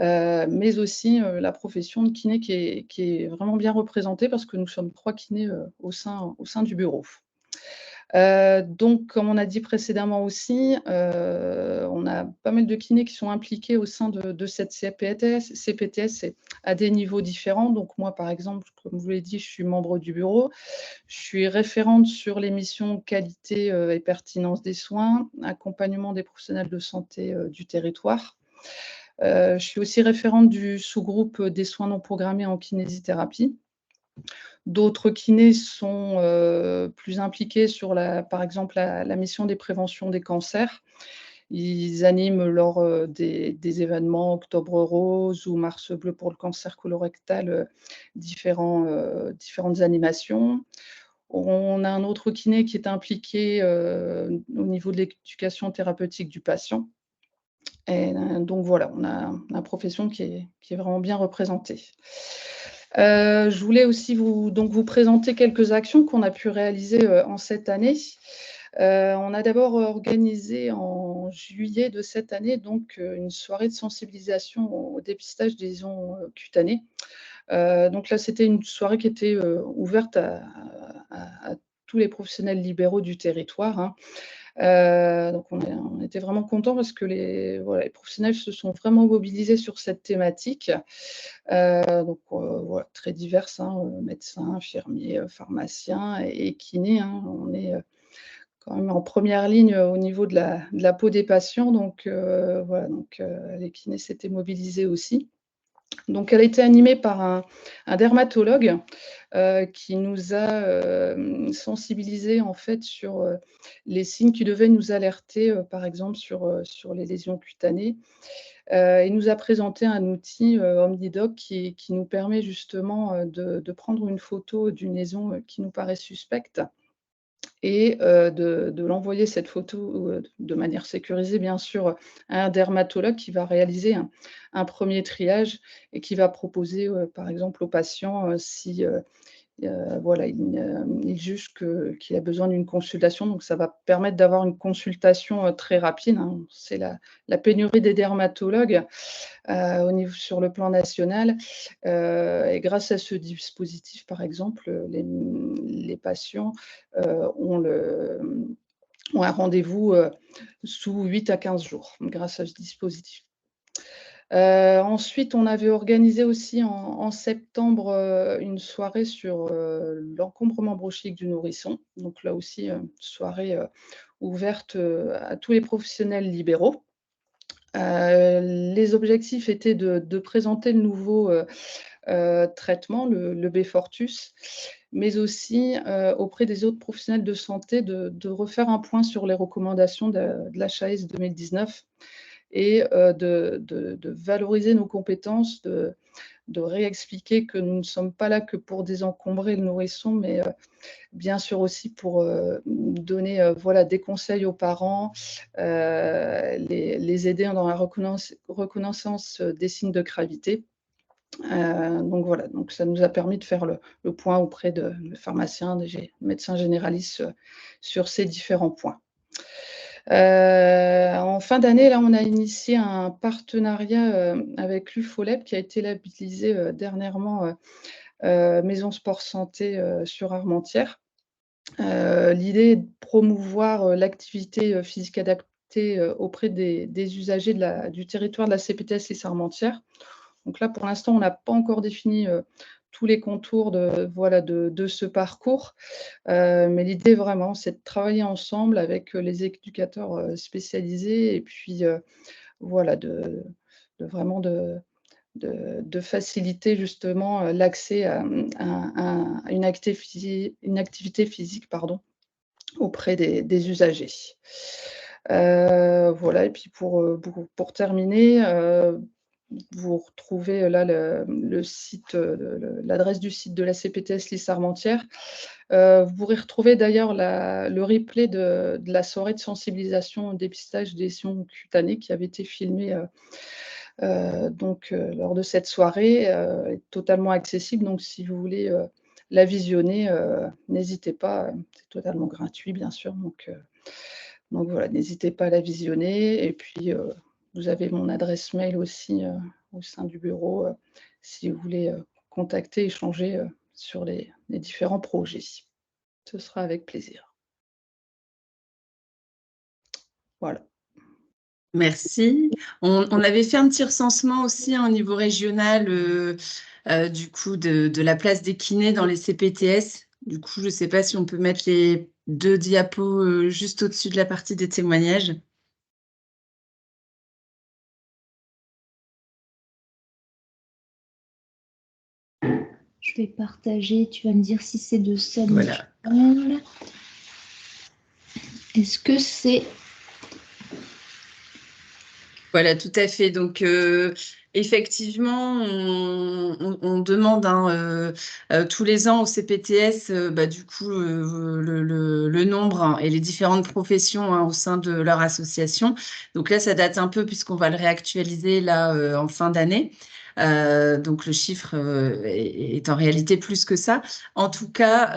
mais aussi la profession de kiné qui est vraiment bien représentée parce que nous sommes 3 kinés au sein du bureau. Donc, comme on a dit précédemment aussi, on a pas mal de kinés qui sont impliqués au sein de cette CPTS à des niveaux différents. Donc, moi, par exemple, comme je vous l'ai dit, je suis membre du bureau. Je suis référente sur les missions qualité et pertinence des soins, accompagnement des professionnels de santé du territoire. Je suis aussi référente du sous-groupe des soins non programmés en kinésithérapie. D'autres kinés sont plus impliqués sur, par exemple, la mission des préventions des cancers. Ils animent lors des événements Octobre Rose ou Mars Bleu pour le cancer colorectal différentes animations. On a un autre kiné qui est impliqué au niveau de l'éducation thérapeutique du patient. Et donc voilà, on a une profession qui est vraiment bien représentée. Je voulais aussi vous présenter quelques actions qu'on a pu réaliser en cette année. On a d'abord organisé en juillet de cette année donc une soirée de sensibilisation au dépistage des lésions cutanées. Donc là, c'était une soirée qui était ouverte à tous les professionnels libéraux du territoire, hein. Donc on était vraiment contents parce que les professionnels se sont vraiment mobilisés sur cette thématique. Donc voilà, très diverses, hein, médecins, infirmiers, pharmaciens et kinés, hein. On est quand même en première ligne au niveau de la peau des patients. Donc voilà, donc les kinés s'étaient mobilisés aussi. Donc elle a été animée par un dermatologue qui nous a sensibilisés en fait sur les signes qui devaient nous alerter, par exemple sur les lésions cutanées. Il nous a présenté un outil OmniDoc qui nous permet justement de prendre une photo d'une lésion qui nous paraît suspecte et de l'envoyer cette photo de manière sécurisée, bien sûr, à un dermatologue qui va réaliser un premier triage et qui va proposer, par exemple, au patient si voilà, il juge qu'il a besoin d'une consultation. Donc, ça va permettre d'avoir une consultation très rapide, hein. C'est la pénurie des dermatologues sur le plan national. Et grâce à ce dispositif, par exemple, les patients ont un rendez-vous sous 8 à 15 jours grâce à ce dispositif. Ensuite, on avait organisé aussi en septembre une soirée sur l'encombrement bronchique du nourrisson. Donc là aussi, soirée ouverte à tous les professionnels libéraux. Les objectifs étaient de présenter le nouveau traitement, le Beyfortus, mais aussi auprès des autres professionnels de santé de refaire un point sur les recommandations de l'HAS 2019 et de valoriser nos compétences, de réexpliquer que nous ne sommes pas là que pour désencombrer le nourrisson, mais bien sûr aussi pour donner voilà, des conseils aux parents, les aider dans la reconnaissance des signes de gravité. Donc voilà, donc ça nous a permis de faire le point auprès de pharmaciens, des médecins généralistes sur ces différents points. En fin d'année, là, on a initié un partenariat avec l'UFOLEP qui a été labellisé dernièrement Maison Sport Santé sur Armentières. L'idée est de promouvoir l'activité physique adaptée auprès des usagers du territoire de la CPTS Les Armentières. Donc là, pour l'instant, on n'a pas encore défini tous les contours de ce parcours. Mais l'idée, vraiment, c'est de travailler ensemble avec les éducateurs spécialisés et puis voilà, vraiment de faciliter justement l'accès à une activité physique auprès des usagers. Voilà, et puis pour terminer, vous retrouvez là le site, l'adresse du site de la CPTS Lys Armentières. Vous pourrez retrouver d'ailleurs le replay de la soirée de sensibilisation au dépistage des lésions cutanées qui avait été filmée lors de cette soirée, est totalement accessible. Donc si vous voulez la visionner, n'hésitez pas, c'est totalement gratuit bien sûr. Donc voilà, n'hésitez pas à la visionner. Et puis vous avez mon adresse mail aussi au sein du bureau si vous voulez contacter, échanger sur les différents projets. Ce sera avec plaisir. Voilà. Merci. On avait fait un petit recensement aussi au niveau régional du coup de la place des kinés dans les CPTS. Du coup, je ne sais pas si on peut mettre les 2 diapos juste au-dessus de la partie des témoignages. Je vais partager, tu vas me dire si c'est de ça. Voilà. Est-ce que c'est... Voilà, tout à fait. Donc, effectivement, on demande tous les ans au CPTS, du coup, le nombre et les différentes professions au sein de leur association. Donc là, ça date un peu puisqu'on va le réactualiser là en fin d'année. Donc le chiffre est en réalité plus que ça. En tout cas,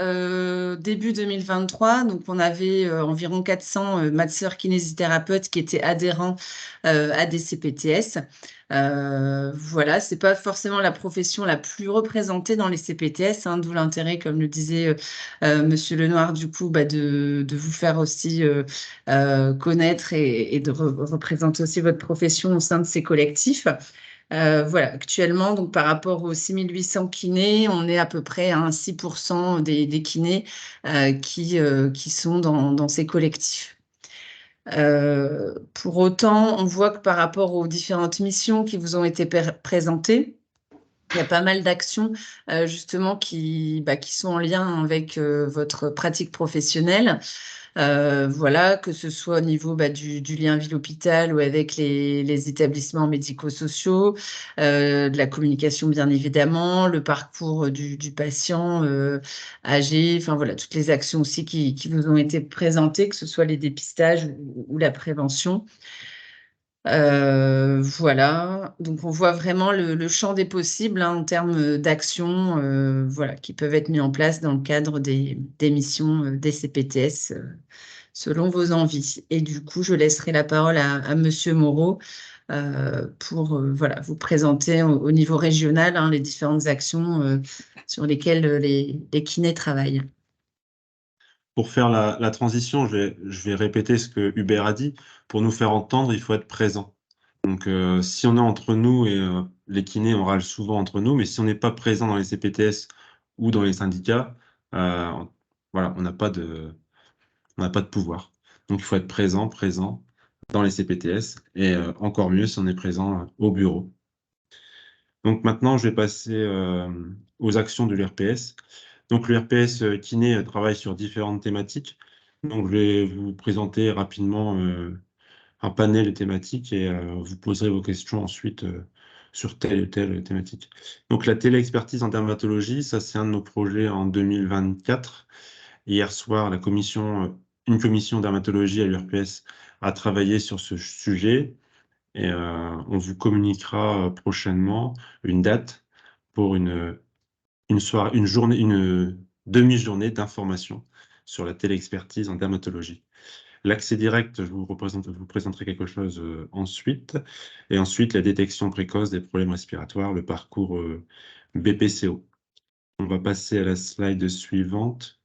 début 2023, donc on avait environ 400 masseurs kinésithérapeutes qui étaient adhérents à des CPTS. Voilà, c'est pas forcément la profession la plus représentée dans les CPTS, d'où l'intérêt, comme le disait Monsieur Lenoir, du coup, de vous faire aussi connaître et de représenter aussi votre profession au sein de ces collectifs. Voilà, actuellement, donc par rapport aux 6800 kinés, on est à peu près à 6% des kinés qui sont dans ces collectifs. Pour autant, on voit que par rapport aux différentes missions qui vous ont été présentées, il y a pas mal d'actions justement qui sont en lien avec votre pratique professionnelle. Voilà, que ce soit au niveau du lien ville-hôpital ou avec les établissements médico-sociaux, de la communication bien évidemment, le parcours du patient âgé, enfin voilà, toutes les actions aussi qui vous ont été présentées, que ce soit les dépistages ou la prévention. Voilà, donc on voit vraiment le champ des possibles en termes d'actions voilà, qui peuvent être mis en place dans le cadre des missions des CPTS selon vos envies. Et du coup, je laisserai la parole à Monsieur Moreau pour voilà, vous présenter au niveau régional les différentes actions sur lesquelles les kinés travaillent. Pour faire la transition, je vais répéter ce que Hubert a dit. Pour nous faire entendre, il faut être présent. Donc, si on est entre nous, et les kinés, on râle souvent entre nous, mais si on n'est pas présent dans les CPTS ou dans les syndicats, voilà, on n'a pas de pouvoir. Donc, il faut être présent dans les CPTS, et encore mieux si on est présent au bureau. Donc maintenant, je vais passer aux actions de l'URPS. Donc l'URPS kiné travaille sur différentes thématiques. Donc je vais vous présenter rapidement un panel de thématiques et vous poserez vos questions ensuite sur telle ou telle thématique. Donc la téléexpertise en dermatologie, ça c'est un de nos projets en 2024. Hier soir, une commission dermatologie à l'URPS a travaillé sur ce sujet. Et on vous communiquera prochainement une date pour une demi-journée d'information sur la téléexpertise en dermatologie. L'accès direct, je vous présenterai quelque chose ensuite. Et ensuite, la détection précoce des problèmes respiratoires, le parcours BPCO. On va passer à la slide suivante.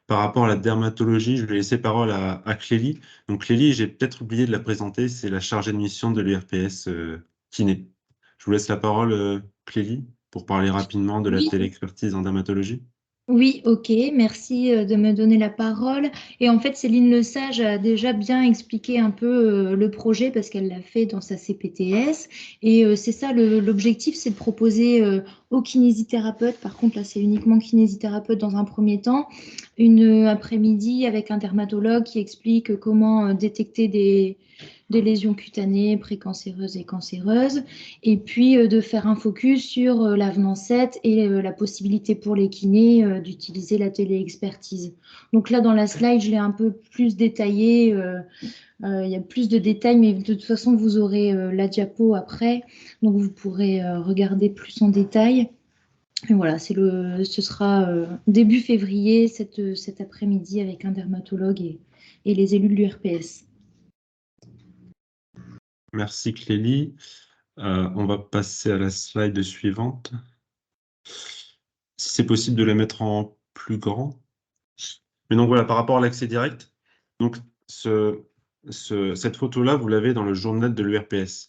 Par rapport à la dermatologie, je vais laisser parole à Clélie. Donc Clélie, j'ai peut-être oublié de la présenter, c'est la chargée de mission de l'URPS kiné. Je vous laisse la parole, Clélie, pour parler rapidement de la Oui. téléexpertise en dermatologie. Oui, ok, merci de me donner la parole. Et en fait, Céline Lesage a déjà bien expliqué un peu le projet parce qu'elle l'a fait dans sa CPTS. Et c'est ça, l'objectif, c'est de proposer aux kinésithérapeutes, par contre là c'est uniquement kinésithérapeute dans un premier temps, une après-midi avec un dermatologue qui explique comment détecter des lésions cutanées, précancéreuses et cancéreuses, et puis de faire un focus sur l'avenant 7 et la possibilité pour les kinés d'utiliser la téléexpertise. Donc là, dans la slide, je l'ai un peu plus détaillé. Il y a plus de détails, mais de toute façon, vous aurez la diapo après, donc vous pourrez regarder plus en détail. Et voilà, ce sera début février, cet après-midi, avec un dermatologue et les élus de l'URPS. Merci Clélie. On va passer à la slide suivante. Si c'est possible de la mettre en plus grand. Mais donc voilà, par rapport à l'accès direct, donc cette photo-là, vous l'avez dans le journal de l'URPS.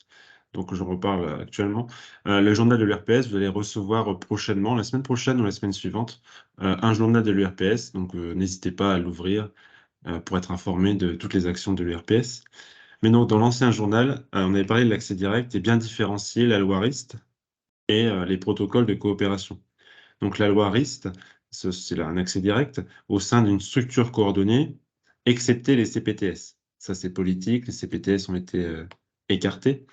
Donc je reparle actuellement. Le journal de l'URPS, vous allez recevoir prochainement, la semaine prochaine ou la semaine suivante, un journal de l'URPS. Donc n'hésitez pas à l'ouvrir pour être informé de toutes les actions de l'URPS. Mais donc dans l'ancien journal, on avait parlé de l'accès direct et bien différencier la loi RIST et les protocoles de coopération. Donc la loi RIST, c'est un accès direct au sein d'une structure coordonnée, excepté les CPTS. Ça, c'est politique, les CPTS ont été écartés.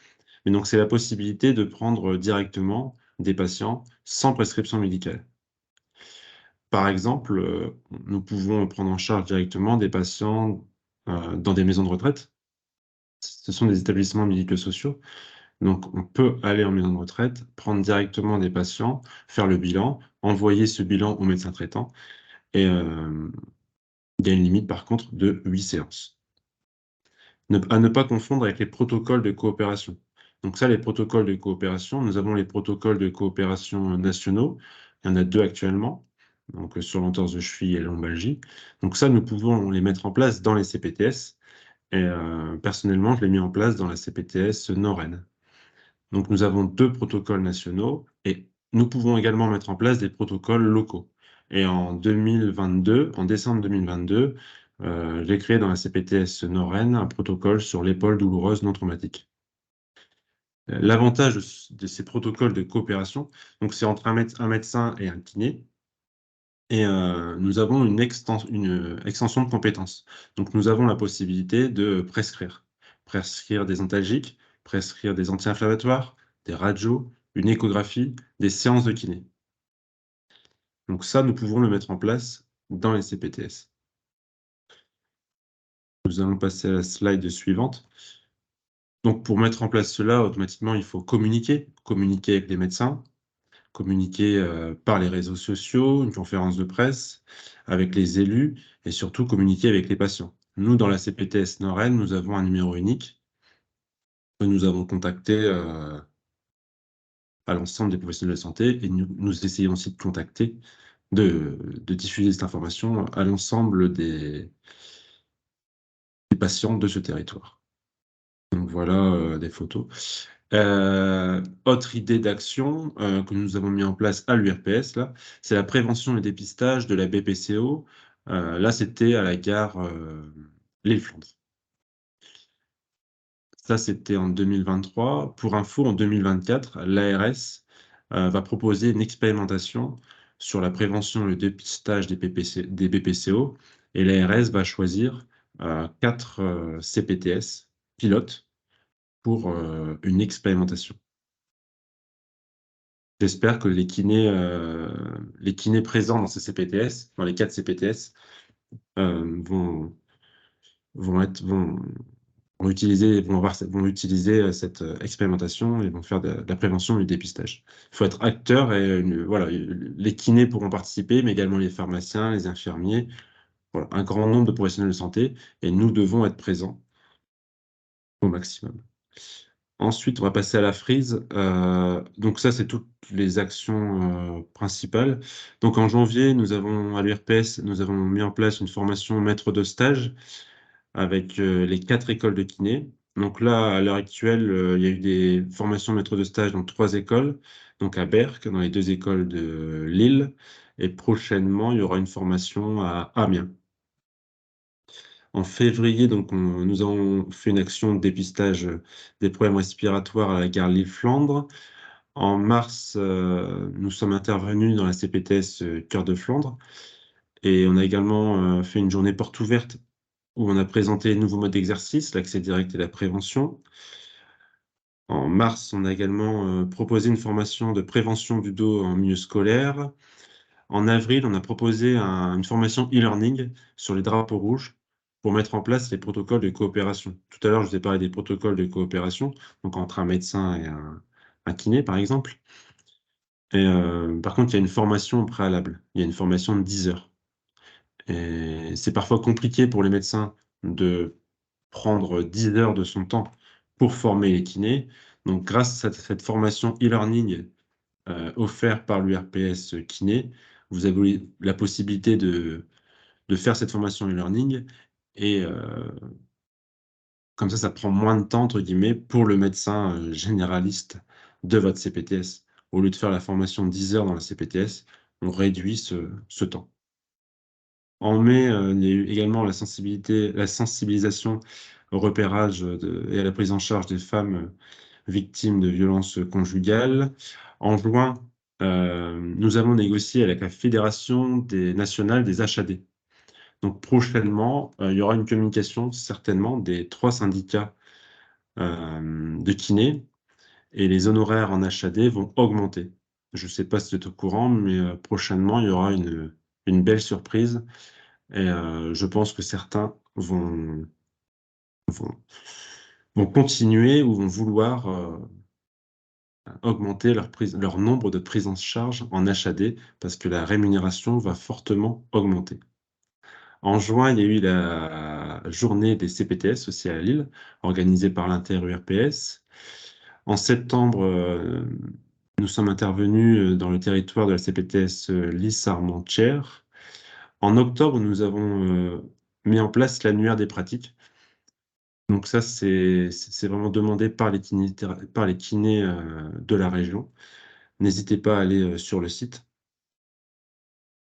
Mais donc, c'est la possibilité de prendre directement des patients sans prescription médicale. Par exemple, nous pouvons prendre en charge directement des patients dans des maisons de retraite. Ce sont des établissements médico-sociaux Donc, on peut aller en maison de retraite, prendre directement des patients, faire le bilan, envoyer ce bilan au médecin traitant. Et il y a une limite, par contre, de 8 séances. À ne pas confondre avec les protocoles de coopération. Donc ça, les protocoles de coopération, nous avons les protocoles de coopération nationaux. Il y en a 2 actuellement, donc sur l'entorse de cheville et lombalgie. Donc ça, nous pouvons les mettre en place dans les CPTS. Et personnellement, je l'ai mis en place dans la CPTS Nord-Aisne. Donc nous avons 2 protocoles nationaux et nous pouvons également mettre en place des protocoles locaux. Et en 2022, en décembre 2022, j'ai créé dans la CPTS Nord-Aisne un protocole sur l'épaule douloureuse non traumatique. L'avantage de ces protocoles de coopération, donc c'est entre un médecin et un kiné, et nous avons une extension de compétences. Donc nous avons la possibilité de prescrire des antalgiques, prescrire des anti-inflammatoires, des radios, une échographie, des séances de kiné. Donc ça, nous pouvons le mettre en place dans les CPTS. Nous allons passer à la slide suivante. Donc pour mettre en place cela, automatiquement, il faut communiquer avec les médecins, communiquer par les réseaux sociaux, une conférence de presse, avec les élus et surtout communiquer avec les patients. Nous, dans la CPTS Nord-Aisne, nous avons un numéro unique que nous avons contacté à l'ensemble des professionnels de santé et nous essayons aussi de contacter, de diffuser cette information à l'ensemble des patients de ce territoire. Donc voilà des photos. Autre idée d'action que nous avons mis en place à l'URPS, là, c'est la prévention et dépistage de la BPCO. Là, c'était à la gare Lille-Flandre. Ça, c'était en 2023. Pour info, en 2024, l'ARS va proposer une expérimentation sur la prévention et le dépistage des BPCO. Et l'ARS va choisir 4 CPTS pilotes pour une expérimentation. J'espère que les kinés présents dans ces CPTS, dans les 4 CPTS, vont utiliser cette expérimentation et vont faire de la prévention et du dépistage. Il faut être acteur et voilà, les kinés pourront participer, mais également les pharmaciens, les infirmiers, voilà, un grand nombre de professionnels de santé, et nous devons être présents au maximum. Ensuite, on va passer à la frise. Donc ça, c'est toutes les actions principales. Donc en janvier, à l'URPS, nous avons mis en place une formation maître de stage avec les 4 écoles de kiné. Donc là, à l'heure actuelle, il y a eu des formations maître de stage dans 3 écoles, donc à Berck, dans les 2 écoles de Lille, et prochainement, il y aura une formation à Amiens. En février, donc, nous avons fait une action de dépistage des problèmes respiratoires à la gare Lille-Flandre. En mars, nous sommes intervenus dans la CPTS Cœur de Flandre et on a également fait une journée porte ouverte où on a présenté les nouveaux modes d'exercice, l'accès direct et la prévention. En mars, on a également proposé une formation de prévention du dos en milieu scolaire. En avril, on a proposé une formation e-learning sur les drapeaux rouges pour mettre en place les protocoles de coopération. Tout à l'heure, je vous ai parlé des protocoles de coopération, donc entre un médecin et un kiné, par exemple. Et par contre, il y a une formation préalable. Il y a une formation de 10 heures. Et c'est parfois compliqué pour les médecins de prendre 10 heures de son temps pour former les kinés. Donc, grâce à cette formation e-learning offerte par l'URPS Kiné, vous avez la possibilité de faire cette formation e-learning et comme ça prend moins de temps, entre guillemets, pour le médecin généraliste de votre CPTS. Au lieu de faire la formation de 10 heures dans la CPTS, on réduit ce temps. En mai, il y a eu également la sensibilisation au repérage et à la prise en charge des femmes victimes de violences conjugales. En juin, nous avons négocié avec la Fédération nationale des HAD. Donc prochainement, il y aura une communication certainement des 3 syndicats de kinés et les honoraires en HAD vont augmenter. Je ne sais pas si vous êtes au courant, mais prochainement, il y aura une belle surprise et je pense que certains vont continuer ou vont vouloir augmenter leur nombre de prises en charge en HAD parce que la rémunération va fortement augmenter. En juin, il y a eu la journée des CPTS aussi à Lille, organisée par l'Inter-URPS. En septembre, nous sommes intervenus dans le territoire de la CPTS Lys-Armentières. En octobre, nous avons mis en place l'annuaire des pratiques. Donc ça, c'est vraiment demandé par les kinés de la région. N'hésitez pas à aller sur le site.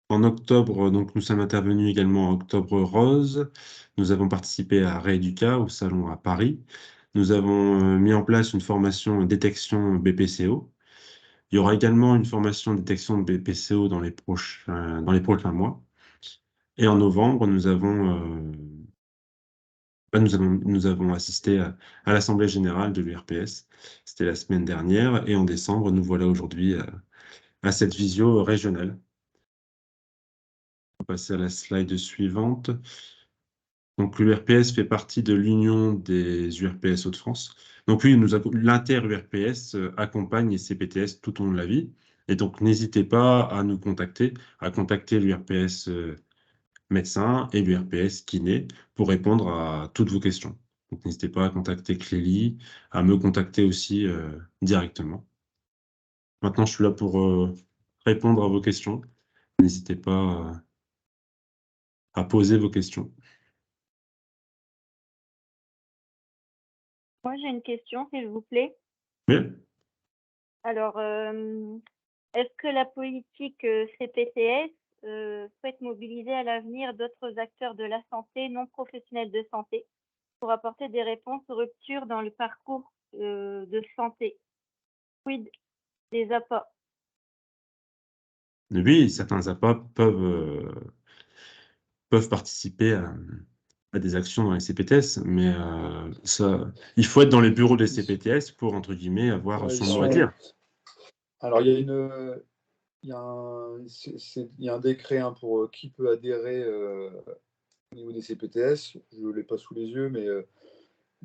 En octobre, donc, nous sommes intervenus également en Octobre Rose. Nous avons participé à Rééduca, au salon à Paris. Nous avons mis en place une formation détection BPCO. Il y aura également une formation détection de BPCO dans les prochains mois. Et en novembre, nous avons assisté à l'Assemblée générale de l'URPS. C'était la semaine dernière. Et en décembre, nous voilà aujourd'hui à cette visio régionale. On va passer à la slide suivante. Donc, l'URPS fait partie de l'Union des URPS Hauts-de-France. Donc oui, l'inter-URPS accompagne les CPTS tout au long de la vie. Et donc, n'hésitez pas à nous contacter, à contacter l'URPS médecin et l'URPS kiné pour répondre à toutes vos questions. Donc, n'hésitez pas à contacter Clélie, à me contacter aussi directement. Maintenant, je suis là pour répondre à vos questions. N'hésitez pas à poser vos questions. Moi, j'ai une question, s'il vous plaît. Oui. Alors, est-ce que la politique CPTS souhaite mobiliser à l'avenir d'autres acteurs de la santé, non professionnels de santé, pour apporter des réponses aux ruptures dans le parcours de santé? Quid des apports? Oui, certains APA peuvent participer à des actions dans les CPTS, mais il faut être dans les bureaux des CPTS pour, entre guillemets, avoir Ouais, son mot à dire. Alors, il y a un décret pour qui peut adhérer au niveau des CPTS. Je ne l'ai pas sous les yeux, mais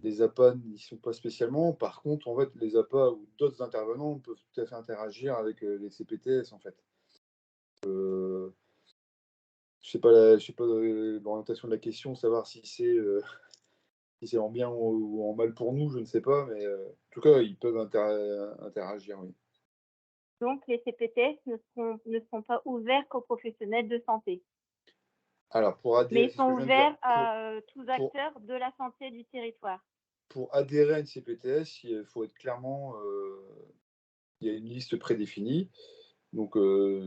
les APA n'y sont pas spécialement. Par contre, en fait, les APA ou d'autres intervenants peuvent tout à fait interagir avec les CPTS, en fait. Je ne sais pas l'orientation de la question, savoir si c'est en bien ou en mal pour nous, je ne sais pas, mais en tout cas, ils peuvent interagir, oui. Donc, les CPTS ne sont pas ouverts qu'aux professionnels de santé. Alors, mais ils sont ouverts à tous acteurs de la santé du territoire. Pour adhérer à une CPTS, il faut être clairement... il y a une liste prédéfinie. Donc,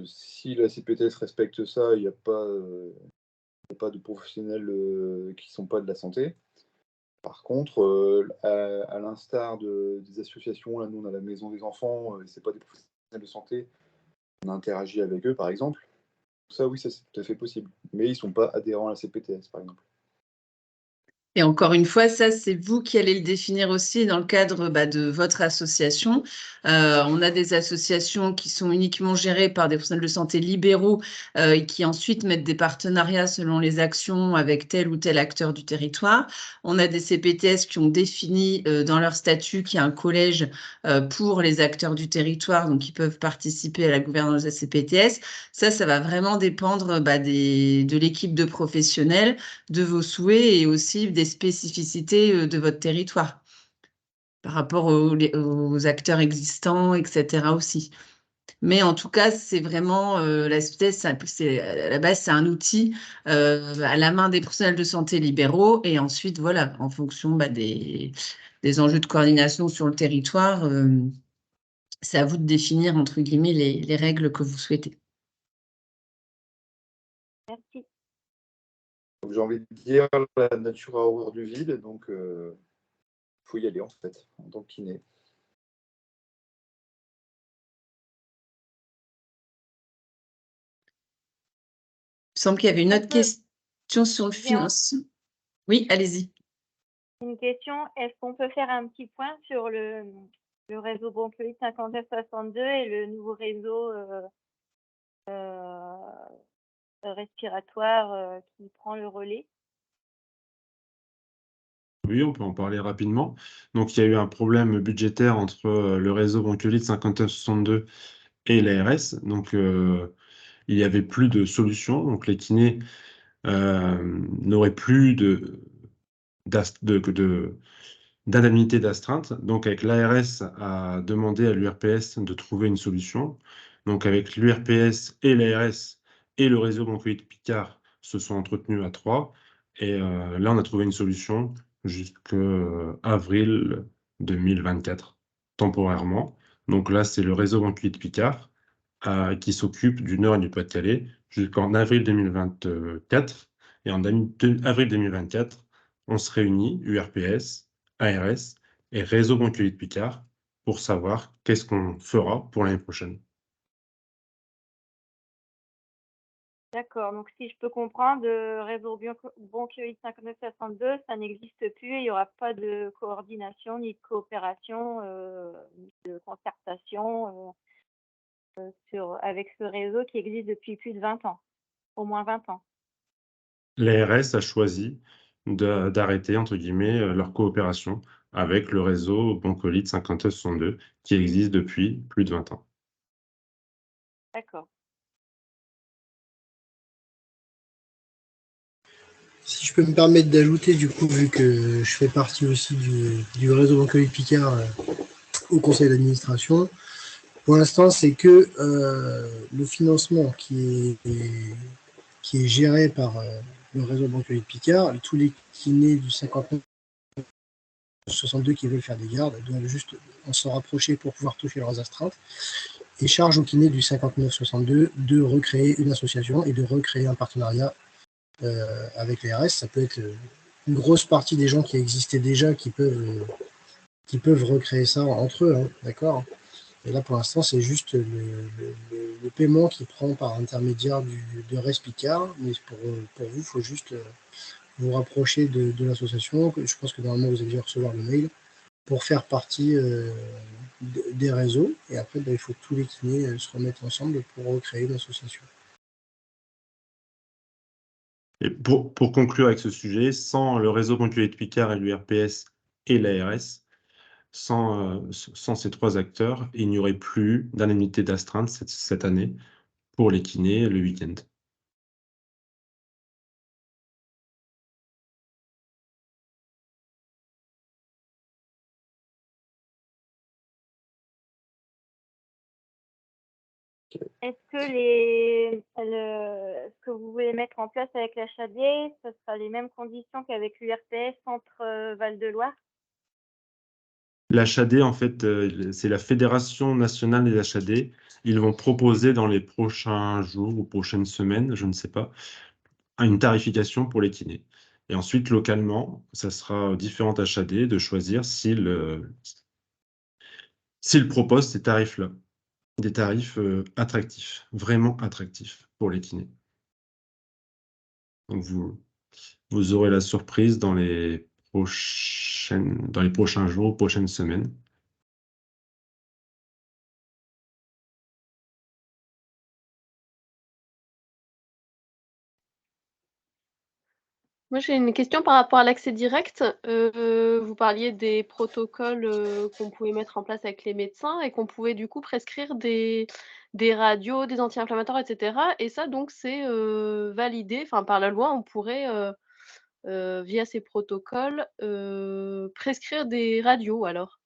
si la CPTS respecte ça, il n'y a pas de professionnels qui ne sont pas de la santé. Par contre, à l'instar des associations, là, nous, on a la Maison des enfants, ce n'est pas des professionnels de santé, on interagit avec eux, par exemple. Ça, oui, ça, c'est tout à fait possible. Mais ils ne sont pas adhérents à la CPTS, par exemple. Et encore une fois, ça, c'est vous qui allez le définir aussi dans le cadre de votre association. On a des associations qui sont uniquement gérées par des professionnels de santé libéraux et qui ensuite mettent des partenariats selon les actions avec tel ou tel acteur du territoire. On a des CPTS qui ont défini dans leur statut qu'il y a un collège pour les acteurs du territoire, donc qui peuvent participer à la gouvernance des CPTS. Ça va vraiment dépendre de l'équipe de professionnels, de vos souhaits et aussi des spécificités de votre territoire par rapport aux acteurs existants, etc. aussi. Mais en tout cas, c'est vraiment la SPTS, à la base, c'est un outil à la main des professionnels de santé libéraux. Et ensuite, voilà, en fonction des enjeux de coordination sur le territoire, c'est à vous de définir, entre guillemets, les règles que vous souhaitez. Merci. J'ai envie de dire, la nature a horreur du vide, donc il faut y aller, en fait, en tant que kiné. Il me semble qu'il y avait une autre question sur le financement. Oui, allez-y. Une question, est-ce qu'on peut faire un petit point sur le réseau bronchiolite 5962 et le nouveau réseau respiratoire qui prend le relais? Oui, on peut en parler rapidement. Donc, il y a eu un problème budgétaire entre le réseau bronchiolite 5962 et l'ARS. Donc, il n'y avait plus de solution. Donc, les kinés n'auraient plus d'indemnité d'astreinte. Donc, avec l'ARS a demandé à l'URPS de trouver une solution. Donc, avec l'URPS et l'ARS et le réseau bronchiolite Picard se sont entretenus à 3. Et là, on a trouvé une solution jusqu'à avril 2024, temporairement. Donc là, c'est le réseau bronchiolite Picard qui s'occupe du Nord et du Pas-de-Calais jusqu'en avril 2024. Et en avril 2024, on se réunit, URPS, ARS et réseau bronchiolite Picard, pour savoir qu'est-ce qu'on fera pour l'année prochaine. D'accord, donc si je peux comprendre, le réseau bronchiolite 5962, ça n'existe plus et il n'y aura pas de coordination, ni de coopération, ni de concertation avec ce réseau qui existe depuis plus de 20 ans, au moins 20 ans. L'ARS a choisi d'arrêter, entre guillemets, leur coopération avec le réseau bronchiolite 5962, qui existe depuis plus de 20 ans. D'accord. Si je peux me permettre d'ajouter, du coup, vu que je fais partie aussi du réseau bronchiolite Picard au conseil d'administration, pour l'instant, c'est que le financement qui est géré par le réseau bronchiolite Picard, tous les kinés du 59-62 qui veulent faire des gardes doivent juste s'en rapprocher pour pouvoir toucher leurs astreintes, et charge aux kinés du 59-62 de recréer une association et de recréer un partenariat avec les RS. Ça peut être une grosse partie des gens qui existaient déjà qui peuvent recréer ça entre eux, hein, d'accord. Et là, pour l'instant, c'est juste le paiement qui prend par intermédiaire de RES Picard. Mais pour vous, il faut juste vous rapprocher de l'association. Je pense que normalement, vous avez dû recevoir le mail pour faire partie des réseaux. Et après, il faut que tous les kinés se remettent ensemble pour recréer une association. Et pour conclure avec ce sujet, sans le réseau bronchiolite Picard et l'URPS et l'ARS, sans ces 3 acteurs, il n'y aurait plus d'indemnité d'astreinte cette année pour les kinés le week-end. Est-ce que ce que vous voulez mettre en place avec l'HAD, ce sera les mêmes conditions qu'avec l'URPS Centre Val-de-Loire? L'HAD, en fait, c'est la Fédération nationale des HAD. Ils vont proposer dans les prochains jours ou prochaines semaines, je ne sais pas, une tarification pour les kinés. Et ensuite, localement, ça sera aux différentes HAD de choisir s'ils proposent ces tarifs-là. Des tarifs attractifs, vraiment attractifs pour les kinés. Donc, vous aurez la surprise dans les prochains jours, prochaines semaines. Moi, j'ai une question par rapport à l'accès direct. Vous parliez des protocoles qu'on pouvait mettre en place avec les médecins et qu'on pouvait du coup prescrire des radios, des anti-inflammatoires, etc. Et ça, donc, c'est validé. Enfin, par la loi, on pourrait, via ces protocoles, prescrire des radios alors.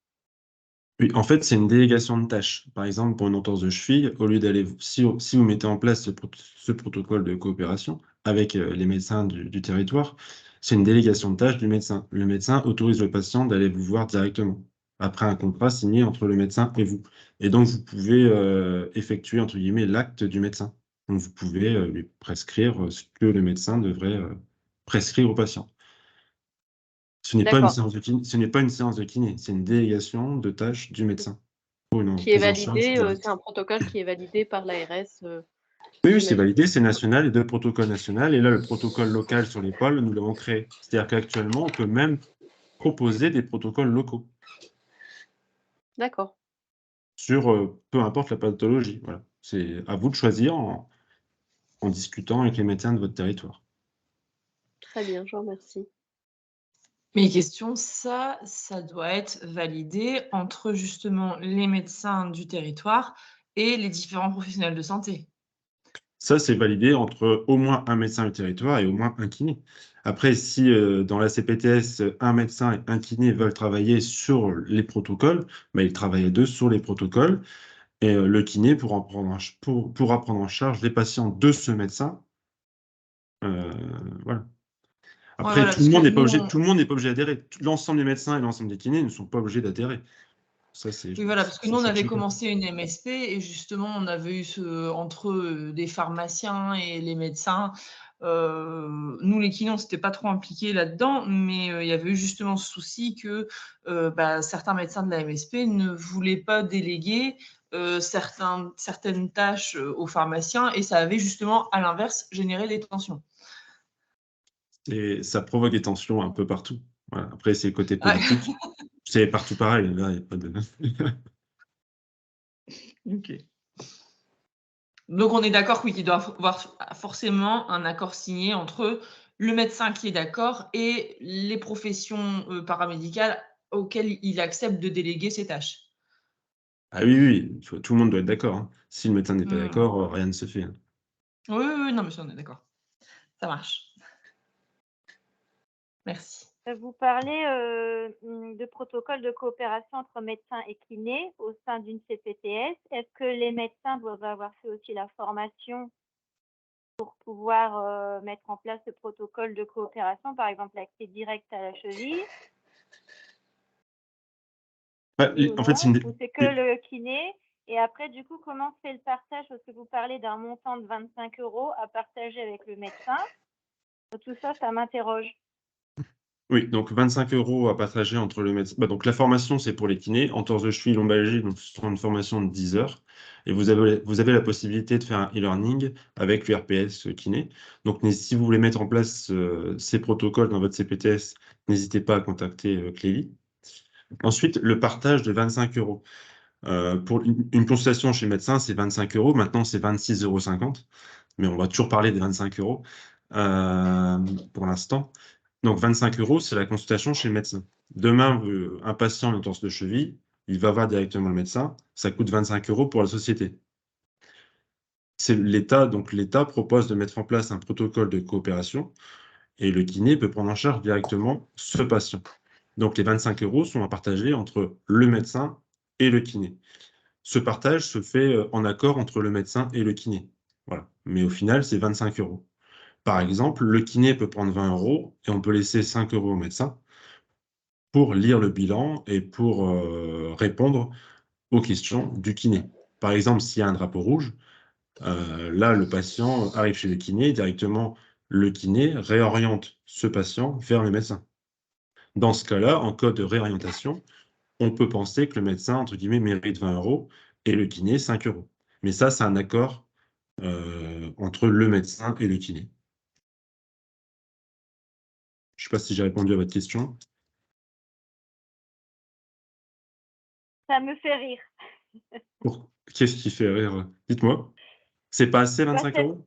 Oui, en fait, c'est une délégation de tâches. Par exemple, pour une entorse de cheville, au lieu d'aller, si vous mettez en place ce protocole de coopération avec les médecins du territoire, c'est une délégation de tâches du médecin. Le médecin autorise le patient d'aller vous voir directement, après un contrat signé entre le médecin et vous. Et donc, vous pouvez effectuer, entre guillemets, l'acte du médecin. Donc, vous pouvez lui prescrire ce que le médecin devrait prescrire au patient. Ce n'est pas une D'accord. séance de kiné, ce n'est pas une séance de kiné, c'est une délégation de tâches du médecin pour une Qui est prise en charge validé, directe. c'est un protocole qui est validé par l'ARS. Oui, c'est j'imagine. validé, c'est national, et 2 protocoles national. Et là, le protocole local sur les pôles, nous l'avons créé. C'est-à-dire qu'actuellement, on peut même proposer des protocoles locaux D'accord. sur peu importe la pathologie. Voilà. C'est à vous de choisir en discutant avec les médecins de votre territoire. Très bien, je vous remercie. Mes questions, ça doit être validé entre justement les médecins du territoire et les différents professionnels de santé. Ça, c'est validé entre au moins un médecin du territoire et au moins un kiné. Après, si dans la CPTS, un médecin et un kiné veulent travailler sur les protocoles, bah, ils travaillent à deux sur les protocoles. Et le kiné pourra prendre en charge les patients de ce médecin. Voilà. Ouais, Après, voilà, tout le parce que monde n'est pas nous, obligé, tout le monde n'est pas obligé d'adhérer. L'ensemble des médecins et l'ensemble des kinés ne sont pas obligés d'adhérer. Ça, c'est oui, voilà, parce que nous, on chaque avait chacun. commencé une MSP et justement, on avait eu entre des pharmaciens et les médecins. Nous, les kinés, on s'était pas trop impliqués là-dedans, mais il y avait eu justement ce souci que certains médecins de la MSP ne voulaient pas déléguer certaines tâches aux pharmaciens et ça avait justement, à l'inverse, généré des tensions. Et ça provoque des tensions un peu partout. Voilà. Après, c'est le côté Ouais. politique. C'est partout pareil. Là, il n'y a pas de... Ok. Donc, on est d'accord, oui, qu'il doit y avoir forcément un accord signé entre le médecin qui est d'accord et les professions paramédicales auxquelles il accepte de déléguer ses tâches. Ah oui, oui, tout le monde doit être d'accord. Hein. Si le médecin n'est pas Mmh. d'accord, rien ne se fait. Hein. Oui, oui, oui, non, mais ça, on est d'accord. Ça marche. Merci. Vous parlez de protocole de coopération entre médecins et kinés au sein d'une CPTS. Est-ce que les médecins doivent avoir fait aussi la formation pour pouvoir mettre en place ce protocole de coopération, par exemple l'accès direct à la cheville? Bah, Oui ou en fait, non? Ou c'est que le kiné? Et après, du coup, comment se fait le partage? Parce que vous parlez d'un montant de 25 € à partager avec le médecin. Tout ça, ça m'interroge. oui, donc 25 € à partager entre le médecin. Bah, donc la formation, c'est pour les kinés. Entorse de cheville, lombalgie, donc ce sera une formation de 10 heures. Et vous avez la possibilité de faire un e-learning avec l'URPS kiné. Donc si vous voulez mettre en place ces protocoles dans votre CPTS, n'hésitez pas à contacter Clélie. Ensuite, le partage de 25 €. Pour une consultation chez le médecin, c'est 25 €. Maintenant, c'est 26,50 €. Mais on va toujours parler des 25 € pour l'instant. Donc 25 €, c'est la consultation chez le médecin. Demain, un patient a une entorse de cheville, il va voir directement le médecin, ça coûte 25 € pour la société. C'est l'État, donc l'État propose de mettre en place un protocole de coopération et le kiné peut prendre en charge directement ce patient. Donc les 25 € sont à partager entre le médecin et le kiné. Ce partage se fait en accord entre le médecin et le kiné. Voilà. Mais au final, c'est 25 €. Par exemple, le kiné peut prendre 20 € et on peut laisser 5 € au médecin pour lire le bilan et pour répondre aux questions du kiné. Par exemple, s'il y a un drapeau rouge, là, le patient arrive chez le kiné, directement, le kiné réoriente ce patient vers le médecin. Dans ce cas-là, en cas de réorientation, on peut penser que le médecin, entre guillemets, mérite 20 € et le kiné 5 €. Mais ça, c'est un accord entre le médecin et le kiné. Je ne sais pas si j'ai répondu à votre question. Ça me fait rire. Qu'est-ce qui fait rire? Dites-moi. C'est pas assez 25 €?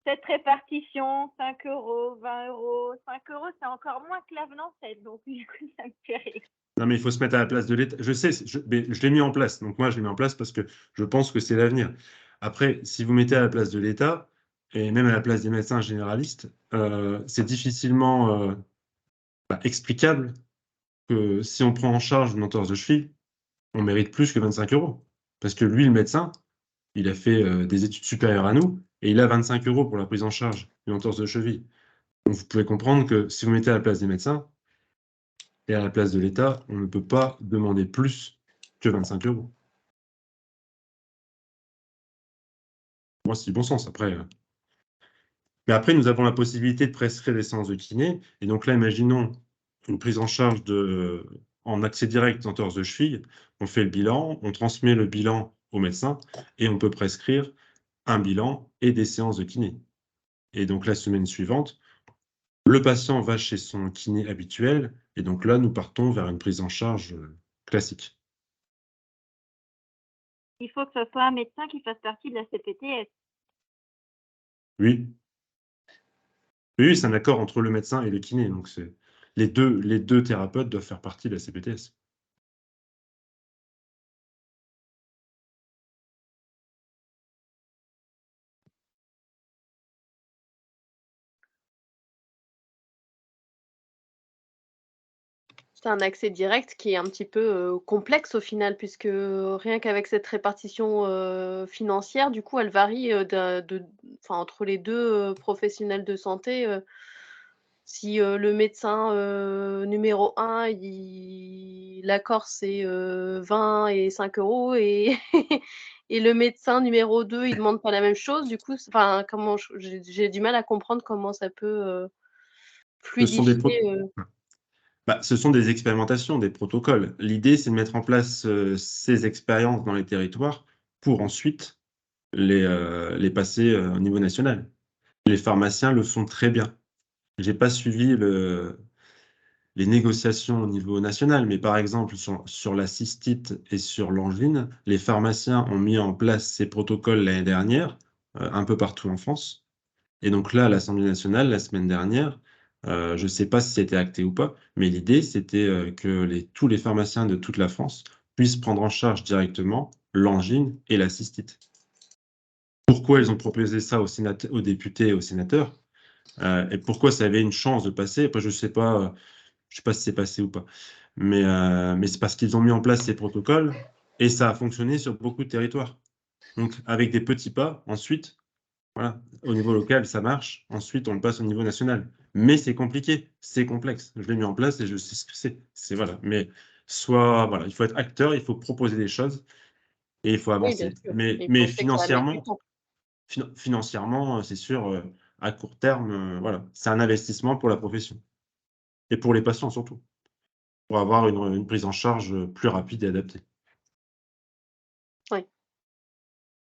Cette répartition, 5 €, 20 €, 5 €, c'est encore moins que l'avenant 7, donc du coup, ça me fait rire. Non, mais il faut se mettre à la place de l'État. Je sais, mais je l'ai mis en place. Donc moi, je l'ai mis en place parce que je pense que c'est l'avenir. Après, si vous mettez à la place de l'État, et même à la place des médecins généralistes, c'est difficilement explicable que si on prend en charge une entorse de cheville, on mérite plus que 25 €. Parce que lui, le médecin, il a fait des études supérieures à nous, et il a 25 € pour la prise en charge d'une entorse de cheville. Donc vous pouvez comprendre que si vous mettez à la place des médecins, et à la place de l'État, on ne peut pas demander plus que 25 €. Moi, c'est du bon sens. Après, mais après, nous avons la possibilité de prescrire des séances de kiné. Et donc là, imaginons une prise en charge en accès direct d'entorse de cheville. On fait le bilan, on transmet le bilan au médecin et on peut prescrire un bilan et des séances de kiné. Et donc la semaine suivante, le patient va chez son kiné habituel. Et donc là, nous partons vers une prise en charge classique. Il faut que ce soit un médecin qui fasse partie de la CPTS. Oui. Oui, c'est un accord entre le médecin et le kiné. Donc les deux thérapeutes doivent faire partie de la CPTS. C'est un accès direct qui est un petit peu complexe au final, puisque rien qu'avec cette répartition financière, du coup, elle varie entre les deux professionnels de santé. Si le médecin numéro 1, l'accord c'est 20 et 5 € et, et le médecin numéro 2, il demande pas la même chose, du coup, j'ai du mal à comprendre comment ça peut Ce sont des fluidifier. ce sont des expérimentations, des protocoles. L'idée, c'est de mettre en place ces expériences dans les territoires pour ensuite les passer au niveau national. Les pharmaciens le font très bien. J'ai pas suivi les négociations au niveau national, mais par exemple, sur la cystite et sur l'angine, les pharmaciens ont mis en place ces protocoles l'année dernière, un peu partout en France. Et donc là, à l'Assemblée nationale, la semaine dernière, je ne sais pas si c'était acté ou pas, mais l'idée, c'était que tous les pharmaciens de toute la France puissent prendre en charge directement l'angine et la cystite. Pourquoi ils ont proposé ça aux députés et aux sénateurs, et pourquoi ça avait une chance de passer? Après, je sais pas si c'est passé ou pas. Mais c'est parce qu'ils ont mis en place ces protocoles et ça a fonctionné sur beaucoup de territoires. Donc avec des petits pas, ensuite, voilà, au niveau local, ça marche. Ensuite, on le passe au niveau national. Mais c'est compliqué, c'est complexe. Je l'ai mis en place et je sais ce que c'est. C'est voilà. Mais voilà, il faut être acteur, il faut proposer des choses et il faut Oui, bien avancer. sûr. Mais Il faut, c'est que ça va mettre du temps. financièrement, c'est sûr, à court terme, voilà, c'est un investissement pour la profession et pour les patients surtout, pour avoir une prise en charge plus rapide et adaptée. Oui.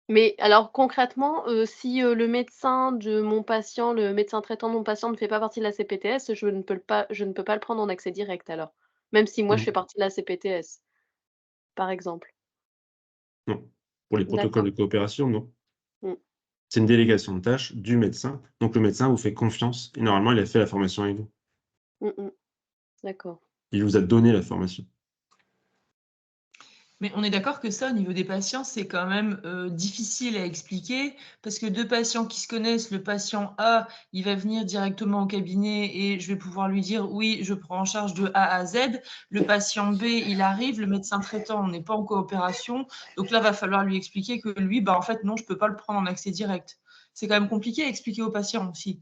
Mais alors concrètement, si le médecin de mon patient, le médecin traitant de mon patient ne fait pas partie de la CPTS, je ne peux pas le prendre en accès direct alors? Même si moi je fais Mmh. partie de la CPTS, par exemple? Non. Pour les protocoles D'accord. de coopération, non. Mmh. C'est une délégation de tâches du médecin. Donc le médecin vous fait confiance et normalement, il a fait la formation avec vous. Mmh. D'accord. Il vous a donné la formation. Mais on est d'accord que ça, au niveau des patients, c'est quand même difficile à expliquer parce que deux patients qui se connaissent, le patient A, il va venir directement au cabinet et je vais pouvoir lui dire oui, je prends en charge de A à Z. Le patient B, il arrive, le médecin traitant, on n'est pas en coopération. Donc là, va falloir lui expliquer que lui, en fait, non, je ne peux pas le prendre en accès direct. C'est quand même compliqué à expliquer aux patients aussi.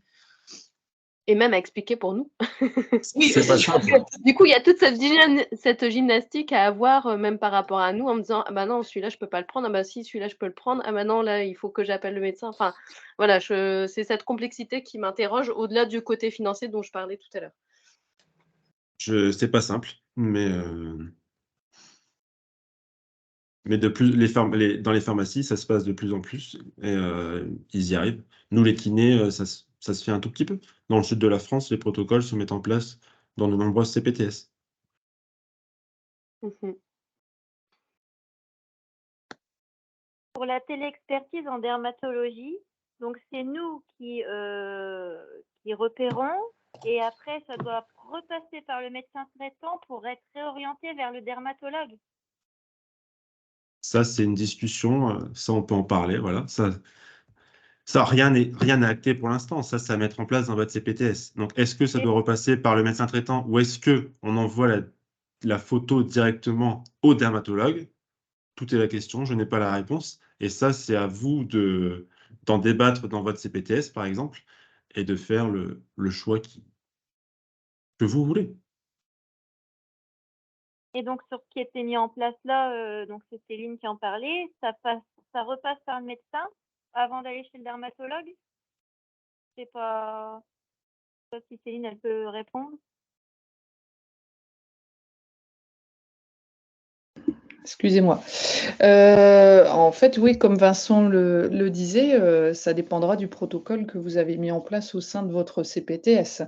Et même à expliquer pour nous. Oui, C'est pas aussi. simple. Du coup, il y a toute cette gymnastique à avoir, même par rapport à nous, en me disant: «Ah bah non, celui-là, je peux pas le prendre. Ah bah si, celui-là, je peux le prendre. Ah bah non, là, il faut que j'appelle le médecin». Enfin, voilà, c'est cette complexité qui m'interroge au-delà du côté financier dont je parlais tout à l'heure. C'est pas simple, mais de plus dans les pharmacies, ça se passe de plus en plus et ils y arrivent. Nous, les kinés, ça se fait un tout petit peu. Dans le sud de la France, les protocoles se mettent en place dans de nombreuses CPTS. Mmh. Pour la téléexpertise en dermatologie, donc c'est nous qui repérons et après ça doit repasser par le médecin traitant pour être réorienté vers le dermatologue. Ça, c'est une discussion, ça, on peut en parler, voilà. Rien n'est acté pour l'instant. Ça, c'est à mettre en place dans votre CPTS. Donc, est-ce que ça Et doit repasser par le médecin traitant ou est-ce qu'on envoie la photo directement au dermatologue? Tout est la question, je n'ai pas la réponse. Et ça, c'est à vous d'en débattre dans votre CPTS, par exemple, et de faire le choix que vous voulez. Et donc sur ce qui était mis en place là, donc c'est Céline qui en parlait, ça repasse par le médecin avant d'aller chez le dermatologue? Je sais pas si Céline elle peut répondre. Excusez-moi. En fait, oui, comme Vincent le disait, ça dépendra du protocole que vous avez mis en place au sein de votre CPTS.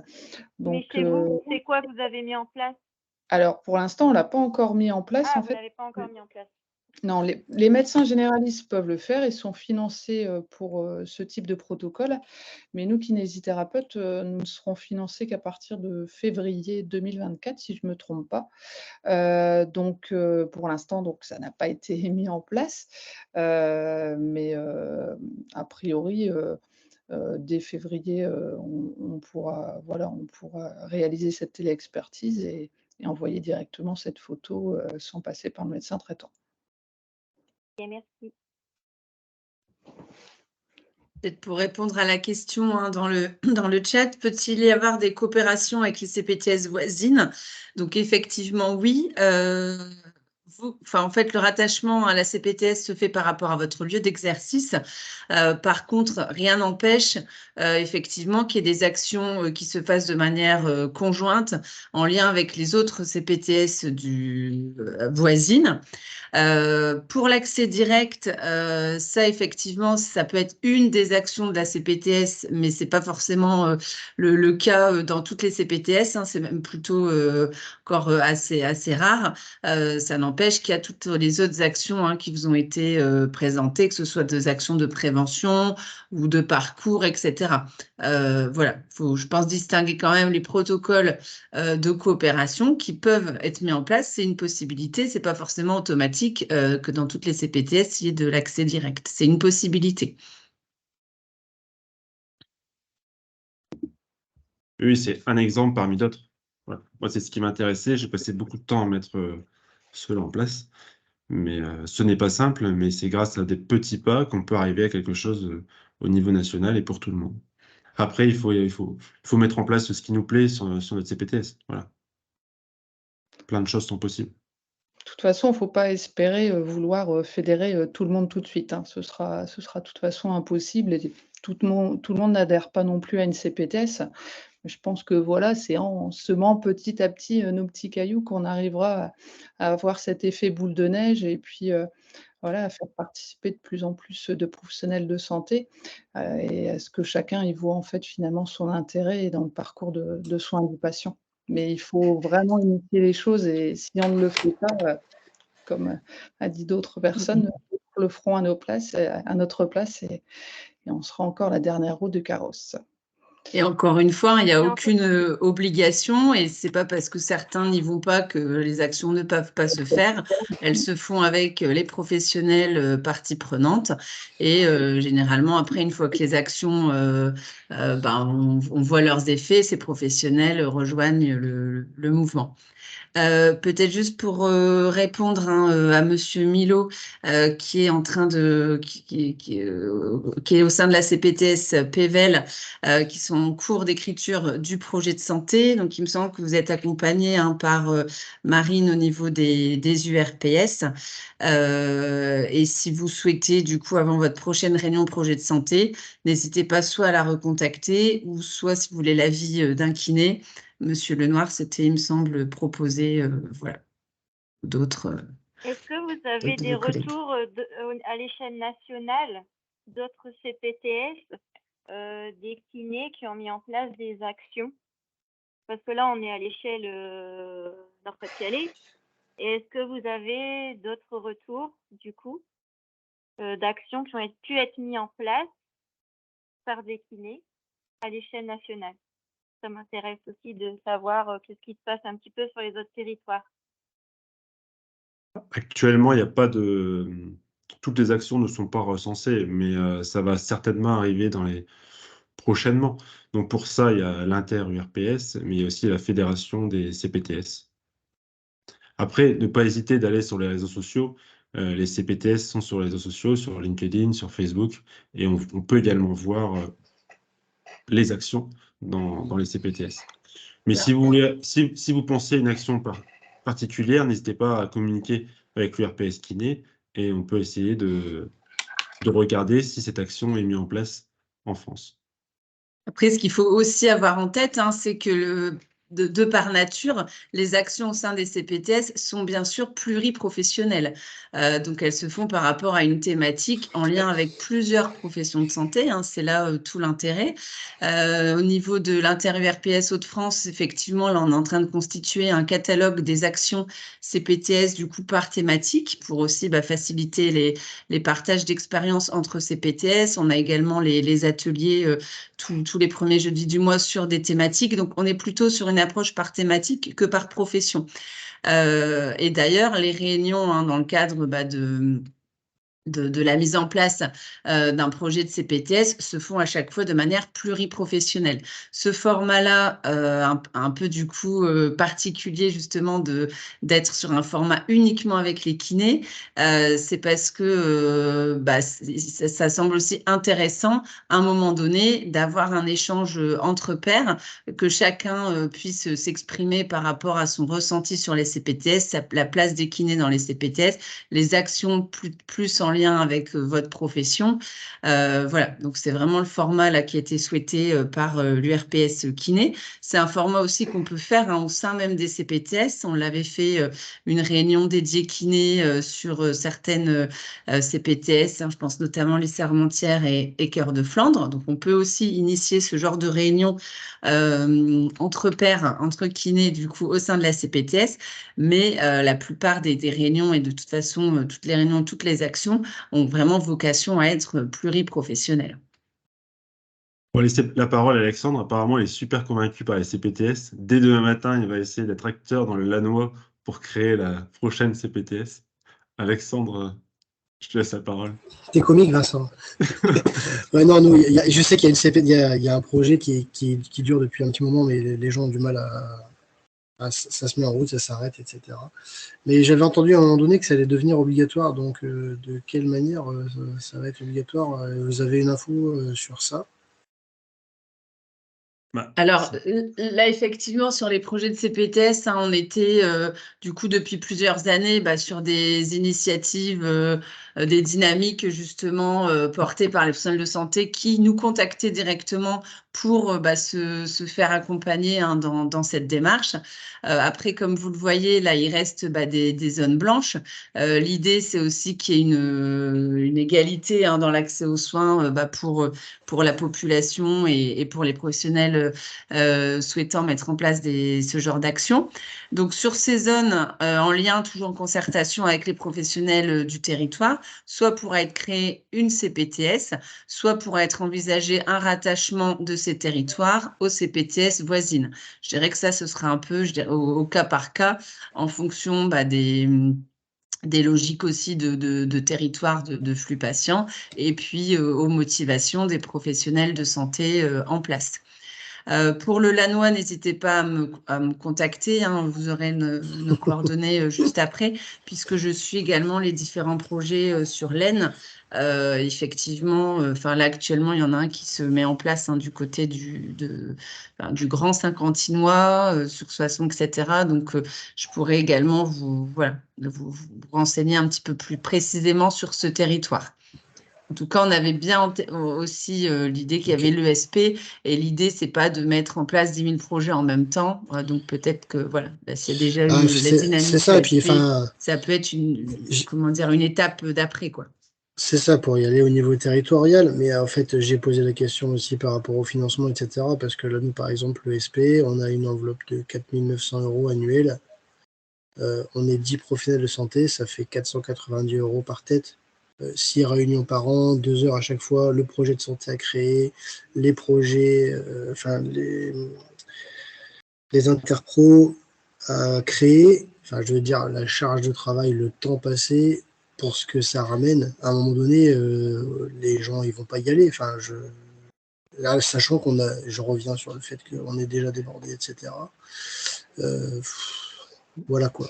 Mais Donc, chez vous, c'est quoi que vous avez mis en place? alors pour l'instant, on l'a pas encore mis en place, Ah, en vous fait. l'avez pas encore mis en place. Non, les médecins généralistes peuvent le faire et sont financés pour ce type de protocole. Mais nous, kinésithérapeutes, nous ne serons financés qu'à partir de février 2024, si je ne me trompe pas. Donc, pour l'instant, donc, ça n'a pas été mis en place. Mais a priori, dès février, on pourra, voilà, on pourra réaliser cette téléexpertise et envoyer directement cette photo sans passer par le médecin traitant. Ok, merci. Peut-être pour répondre à la question dans le chat, peut-il y avoir des coopérations avec les CPTS voisines? Donc effectivement, oui. En fait, le rattachement à la CPTS se fait par rapport à votre lieu d'exercice. Par contre, rien n'empêche effectivement qu'il y ait des actions qui se fassent de manière conjointe en lien avec les autres CPTS voisines. Pour l'accès direct, ça effectivement, ça peut être une des actions de la CPTS, mais c'est pas forcément le cas dans toutes les CPTS, hein, c'est même plutôt encore assez rare. Ça n'empêche qu'il y a toutes les autres actions hein, qui vous ont été présentées, que ce soit des actions de prévention ou de parcours, etc. Voilà, faut, je pense, distinguer quand même les protocoles de coopération qui peuvent être mis en place. C'est une possibilité, c'est pas forcément automatique que dans toutes les CPTS, il y ait de l'accès direct. C'est une possibilité. Oui, c'est un exemple parmi d'autres. Voilà. Moi, c'est ce qui m'intéressait. J'ai passé beaucoup de temps à mettre cela en place. Mais ce n'est pas simple, mais c'est grâce à des petits pas qu'on peut arriver à quelque chose au niveau national et pour tout le monde. Après, il faut mettre en place ce qui nous plaît sur notre CPTS. Voilà. Plein de choses sont possibles. De toute façon, il ne faut pas espérer vouloir fédérer tout le monde tout de suite, hein. Ce sera de toute façon impossible et tout le monde n'adhère pas non plus à une CPTS. Je pense que voilà, c'est en semant petit à petit nos petits cailloux qu'on arrivera à avoir cet effet boule de neige et puis voilà, à faire participer de plus en plus de professionnels de santé et à ce que chacun y voit en fait finalement son intérêt dans le parcours de soins du patient. Mais il faut vraiment initier les choses et si on ne le fait pas, comme a dit d'autres personnes, d'autres le feront à notre place et on sera encore la dernière roue du carrosse. Et encore une fois, il n'y a Et en fait, aucune obligation et c'est pas parce que certains n'y vont pas que les actions ne peuvent pas se faire. Elles se font avec les professionnels parties prenantes et généralement après, une fois que les actions, on voit leurs effets, ces professionnels rejoignent le mouvement. Peut-être juste pour répondre à Monsieur Milo, qui est en train qui est au sein de la CPTS PEVEL, qui sont en cours d'écriture du projet de santé. Donc, il me semble que vous êtes accompagné par Marine au niveau des URPS. Et si vous souhaitez, du coup, avant votre prochaine réunion projet de santé, n'hésitez pas soit à la recontacter ou soit, si vous voulez l'avis d'un kiné, Monsieur Lenoir, c'était, il me semble, proposé, voilà, d'autres. Est-ce que vous avez des collègues. retours à l'échelle nationale d'autres CPTS, des kinés qui ont mis en place des actions? Parce que là, on est à l'échelle Nord-Pas-de-Calais. Et est-ce que vous avez d'autres retours, du coup, d'actions qui ont pu être mises en place par des kinés à l'échelle nationale? Ça m'intéresse aussi de savoir qu'est-ce qui se passe un petit peu sur les autres territoires. Actuellement, il n'y a pas de. Toutes les actions ne sont pas recensées, mais ça va certainement arriver prochainement. Donc pour ça, il y a l'inter-URPS, mais il y a aussi la fédération des CPTS. Après, ne pas hésiter d'aller sur les réseaux sociaux. Les CPTS sont sur les réseaux sociaux, sur LinkedIn, sur Facebook, et on peut également voir les actions dans les CPTS. Mais si vous pensez à une action particulière, n'hésitez pas à communiquer avec l'URPS Kiné et on peut essayer de regarder si cette action est mise en place en France. Après, ce qu'il faut aussi avoir en tête, c'est que de par nature, les actions au sein des CPTS sont bien sûr pluriprofessionnelles. Donc, elles se font par rapport à une thématique en lien avec plusieurs professions de santé. Hein, c'est là tout l'intérêt. Au niveau de l'inter-URPS Hauts-de-France, effectivement, là, on est en train de constituer un catalogue des actions CPTS du coup par thématique pour aussi faciliter les partages d'expériences entre CPTS. On a également les ateliers tous les premiers jeudis du mois sur des thématiques. Donc, on est plutôt sur une approche par thématique que par profession. Et d'ailleurs, les réunions dans le cadre de la mise en place d'un projet de CPTS se font à chaque fois de manière pluriprofessionnelle. Ce format-là, un peu du coup particulier justement d'être sur un format uniquement avec les kinés, c'est parce que ça semble aussi intéressant à un moment donné d'avoir un échange entre pairs, que chacun puisse s'exprimer par rapport à son ressenti sur les CPTS, la place des kinés dans les CPTS, les actions plus en lien avec votre profession. Voilà, donc c'est vraiment le format là qui a été souhaité par l'URPS Kiné. C'est un format aussi qu'on peut faire au sein même des CPTS. On l'avait fait une réunion dédiée kiné sur certaines CPTS, je pense notamment les Sermentières et Cœur de Flandre. Donc on peut aussi initier ce genre de réunion entre pairs, entre kinés du coup au sein de la CPTS, mais la plupart des réunions et de toute façon toutes les réunions, toutes les actions ont vraiment vocation à être pluriprofessionnelles. On va laisser la parole à Alexandre. Apparemment, il est super convaincu par les CPTS. Dès demain matin, il va essayer d'être acteur dans le Lannoy pour créer la prochaine CPTS. Alexandre, je te laisse la parole. T'es comique, Vincent. Ouais, non, nous, je sais qu'il y a une CP, il y a un projet qui dure depuis un petit moment, mais les gens ont du mal ça se met en route, ça s'arrête, etc. Mais j'avais entendu à un moment donné que ça allait devenir obligatoire. Donc, de quelle manière ça va être obligatoire? Vous avez une info sur ça? Alors là, effectivement, sur les projets de CPTS, on était du coup depuis plusieurs années sur des initiatives, des dynamiques justement portées par les professionnels de santé qui nous contactaient directement pour se faire accompagner dans cette démarche. Après, comme vous le voyez, là, il reste des zones blanches. L'idée, c'est aussi qu'il y ait une égalité dans l'accès aux soins pour la population et pour les professionnels souhaitant mettre en place ce genre d'action. Donc, sur ces zones, en lien, toujours en concertation avec les professionnels du territoire, soit pourra être créée une CPTS, soit pourra être envisagé un rattachement de ces territoires aux CPTS voisines. Je dirais que ça, ce sera un peu au cas par cas, en fonction des logiques aussi de territoire de flux patients et puis aux motivations des professionnels de santé en place. Pour le Lannoy, n'hésitez pas à me contacter, vous aurez nos coordonnées juste après, puisque je suis également les différents projets sur l'Aisne. Effectivement, là actuellement, il y en a un qui se met en place du côté du Grand Saint-Quentinois, sur Soissons, etc. Donc, je pourrais également vous renseigner un petit peu plus précisément sur ce territoire. En tout cas, on avait bien aussi l'idée qu'il y avait l'ESP et l'idée, c'est pas de mettre en place 10 000 projets en même temps. Donc, peut-être que, s'il y a déjà eu la dynamique, c'est ça, et puis, ça peut être une étape d'après, quoi. C'est ça, pour y aller au niveau territorial, mais en fait, j'ai posé la question aussi par rapport au financement, etc. Parce que là, nous, par exemple, l'ESP, on a une enveloppe de 4 900 € annuels. On est 10 professionnels de santé, ça fait 490 € par tête. 6 réunions par an, 2 heures à chaque fois, le projet de santé à créer, les projets, les interpros à créer, je veux dire, la charge de travail, le temps passé pour ce que ça ramène. À un moment donné, les gens, ils vont pas y aller. Là, sachant je reviens sur le fait qu'on est déjà débordé, etc. Voilà quoi.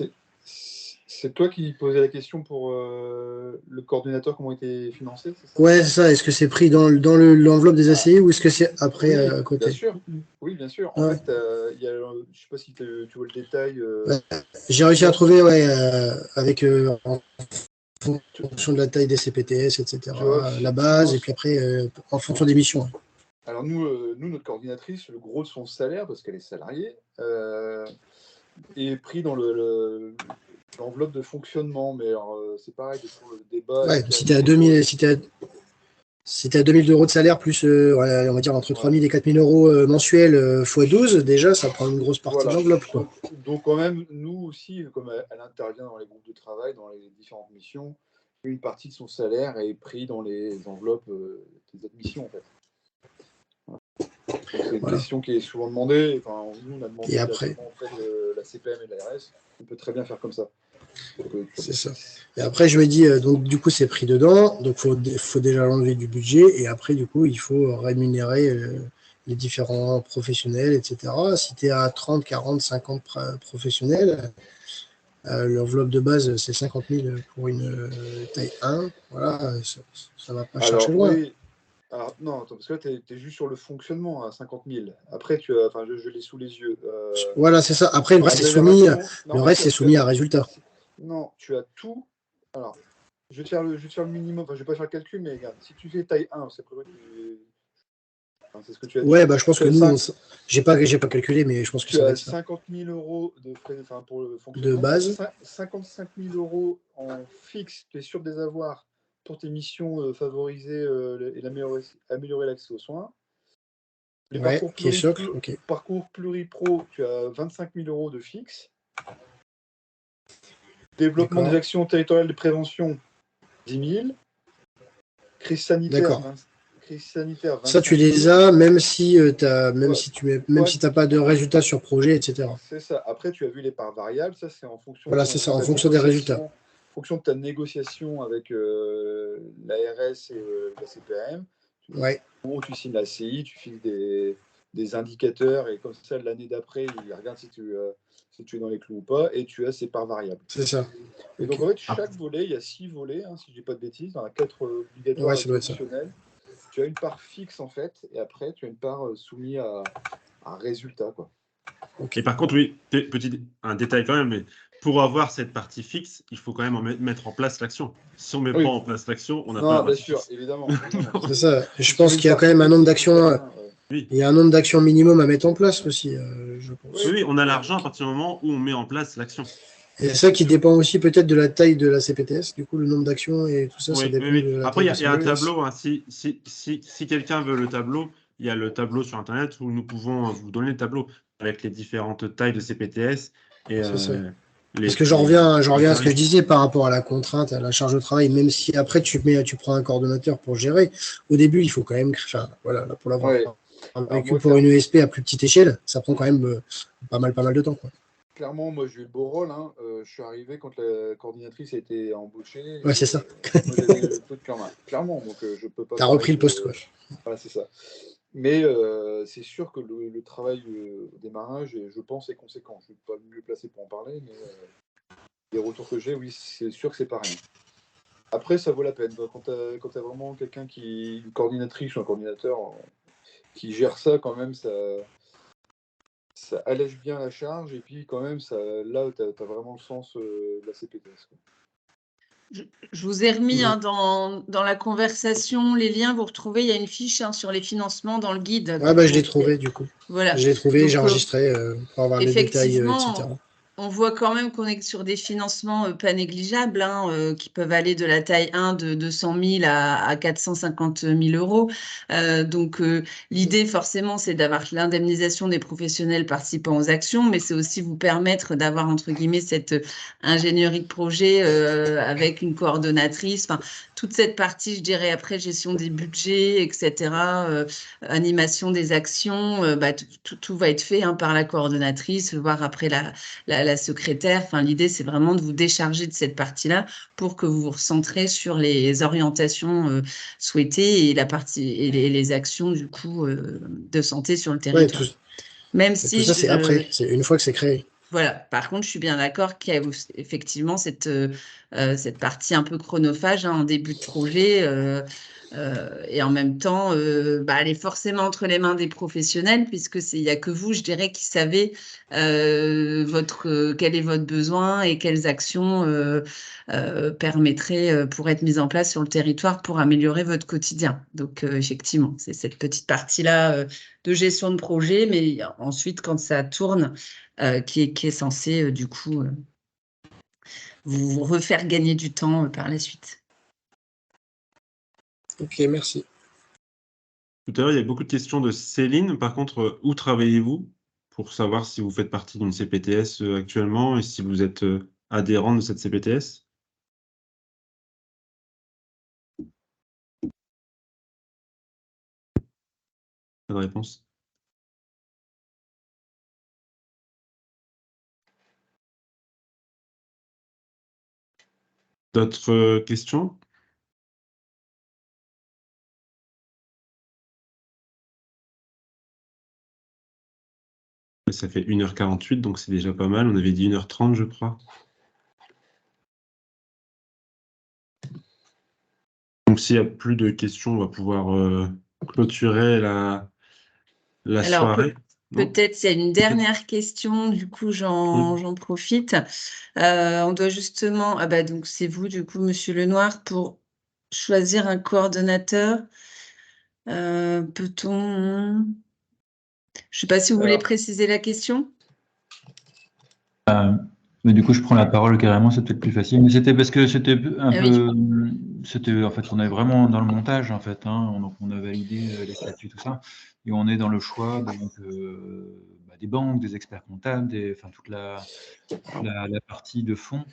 C'est toi qui posais la question pour le coordinateur, comment était financé, c'est ça? Ouais, c'est ça. Est-ce que c'est pris dans l'enveloppe des ACI ou est-ce que c'est après à côté? Bien sûr. Oui, bien sûr. En fait, je ne sais pas si tu vois le détail. J'ai réussi à trouver, avec en fonction de la taille des CPTS, etc. La base, et puis après, en fonction des missions. Alors nous, notre coordinatrice, le gros de son salaire, parce qu'elle est salariée, est pris dans l'enveloppe de fonctionnement. Mais alors, c'est pareil, pour le débat. Ouais, si tu es à 2000, si t'as 2000 € de salaire, plus, on va dire, entre 3000 et 4000 € mensuels x 12, déjà, ça prend une grosse partie de l'enveloppe. Donc, quand même, nous aussi, comme elle intervient dans les groupes de travail, dans les différentes missions, une partie de son salaire est pris dans les enveloppes des autres missions, en fait. C'est une question qui est souvent demandée. Enfin, nous, on a demandé et après, la CPM et l'ARS. On peut très bien faire comme ça. C'est ça. Et après, je me dis, donc du coup, c'est pris dedans. Donc, faut déjà l'enlever du budget. Et après, du coup, il faut rémunérer les différents professionnels, etc. Si tu es à 30, 40, 50 professionnels, l'enveloppe de base, c'est 50 000 pour une taille 1. Voilà, ça va pas chercher loin. Oui. Alors, non, attends, parce que là, tu es juste sur le fonctionnement à 50 000. Après, je l'ai sous les yeux. Voilà, c'est ça. Après, le reste, c'est soumis à résultat. Non, tu as tout. Alors, je vais te faire le minimum. Enfin, je ne vais pas faire le calcul, mais regarde, si tu fais taille 1, c'est ce que tu as dit. Ouais, bah, je pense que nous, j'ai pas calculé, mais je pense que tu ça va as être ça. 50 000 € de frais, pour le fonctionnement. De base. 55 000 € en fixe, tu es sûr de les avoir pour tes missions favoriser et améliorer l'accès aux soins. Les parcours pluripro, tu as 25 000 € de fixe. Développement des actions territoriales de prévention, 10 000. Crise sanitaire, 25 ça, tu les as, même si tu n'as pas de résultats sur projet, etc. C'est ça. Après, tu as vu les parts variables. Ça, c'est en fonction. Voilà, c'est ça, en fonction des résultats. En fonction de ta négociation avec l'ARS et la CPM. Tu signes la CI, tu files des indicateurs et comme ça, l'année d'après, il regarde si tu es dans les clous ou pas et tu as ces parts variables. C'est ça. Et donc, en fait, chaque volet, il y a 6 volets, si je ne dis pas de bêtises, dans la 4 obligatoires traditionnels. Tu as une part fixe, en fait, et après, tu as une part soumise à résultat, quoi. Et par contre, oui, un détail quand même, mais pour avoir cette partie fixe, il faut quand même mettre en place l'action. Si on ne met pas en place l'action, on n'a pas la partie bien sûr, fixe. évidemment. C'est ça. Je pense qu'il y a quand même un nombre d'actions. Il y a un nombre d'actions minimum à mettre en place aussi, je pense. Oui, on a l'argent à partir du moment où on met en place l'action. Et c'est ça qui dépend aussi peut-être de la taille de la CPTS, du coup, le nombre d'actions et tout ça, ça dépend de la Après, il y a un taille. tableau. Si quelqu'un veut le tableau, il y a le tableau sur Internet où nous pouvons vous donner le tableau avec les différentes tailles de CPTS. Parce que j'en reviens à ce que je disais par rapport à la contrainte, à la charge de travail, même si après tu prends un coordonnateur pour gérer, au début, il faut quand même, pour l'avoir vécu pour une ESP à plus petite échelle, ça prend quand même pas mal de temps, quoi. Clairement, moi, j'ai eu le beau rôle. Je suis arrivé quand la coordinatrice a été embauchée. Ouais, c'est ça. Moi, j'avais le truc en main. Clairement, donc je peux pas. T'as repris le poste, quoi. Voilà, c'est ça. Mais c'est sûr que le travail au démarrage, je pense, est conséquent. Je ne suis pas le mieux placé pour en parler, mais les retours que j'ai, oui, c'est sûr que c'est pas rien. Après, ça vaut la peine. Quand tu as vraiment quelqu'un une coordinatrice ou un coordinateur qui gère ça, quand même, ça allège bien la charge et puis quand même, là, tu as vraiment le sens de la CPTS, quoi. Je vous ai remis dans la conversation les liens, vous retrouvez, il y a une fiche sur les financements dans le guide. Je l'ai trouvé du coup. Voilà. Je l'ai trouvé, j'ai enregistré pour avoir les détails, etc. On voit quand même qu'on est sur des financements pas négligeables, qui peuvent aller de la taille 1 de 200 000 à 450 000 €. Donc, l'idée, forcément, c'est d'avoir l'indemnisation des professionnels participant aux actions, mais c'est aussi vous permettre d'avoir, entre guillemets, cette ingénierie de projet avec une coordonnatrice. Enfin, toute cette partie, je dirais, après, gestion des budgets, etc., animation des actions, tout va être fait par la coordonnatrice, voire après la secrétaire. Enfin, l'idée, c'est vraiment de vous décharger de cette partie-là pour que vous vous recentrez sur les orientations souhaitées et les actions du coup de santé sur le territoire. Même si tout ça, c'est après, c'est une fois que c'est créé. Voilà. Par contre, je suis bien d'accord qu'il y a effectivement cette partie un peu chronophage en début de projet. Et en même temps, elle est forcément entre les mains des professionnels, puisque il n'y a que vous, je dirais, qui savez quel est votre besoin et quelles actions permettraient pour être mises en place sur le territoire pour améliorer votre quotidien. Donc, effectivement, c'est cette petite partie-là de gestion de projet, mais ensuite, quand ça tourne, qui est censé, du coup, vous refaire gagner du temps par la suite. Ok, merci. Tout à l'heure, il y a beaucoup de questions de Céline. Par contre, où travaillez-vous pour savoir si vous faites partie d'une CPTS actuellement et si vous êtes adhérent de cette CPTS? Pas de réponse. D'autres questions? Ça fait 1h48, donc c'est déjà pas mal. On avait dit 1h30, je crois. Donc, s'il n'y a plus de questions, on va pouvoir clôturer la Alors, soirée. peut-être s'il y a une dernière question, du coup, j'en profite. On doit justement, donc c'est vous, du coup, Monsieur Lenoir, pour choisir un coordonnateur. Peut-on... Je ne sais pas si vous voulez préciser la question. Mais du coup, je prends la parole carrément, c'est peut-être plus facile. Mais c'était parce que c'était un peu, en fait, on est vraiment dans le montage en fait. Donc, on a validé les statuts, tout ça, et on est dans le choix donc, des banques, des experts comptables, toute la partie de fond.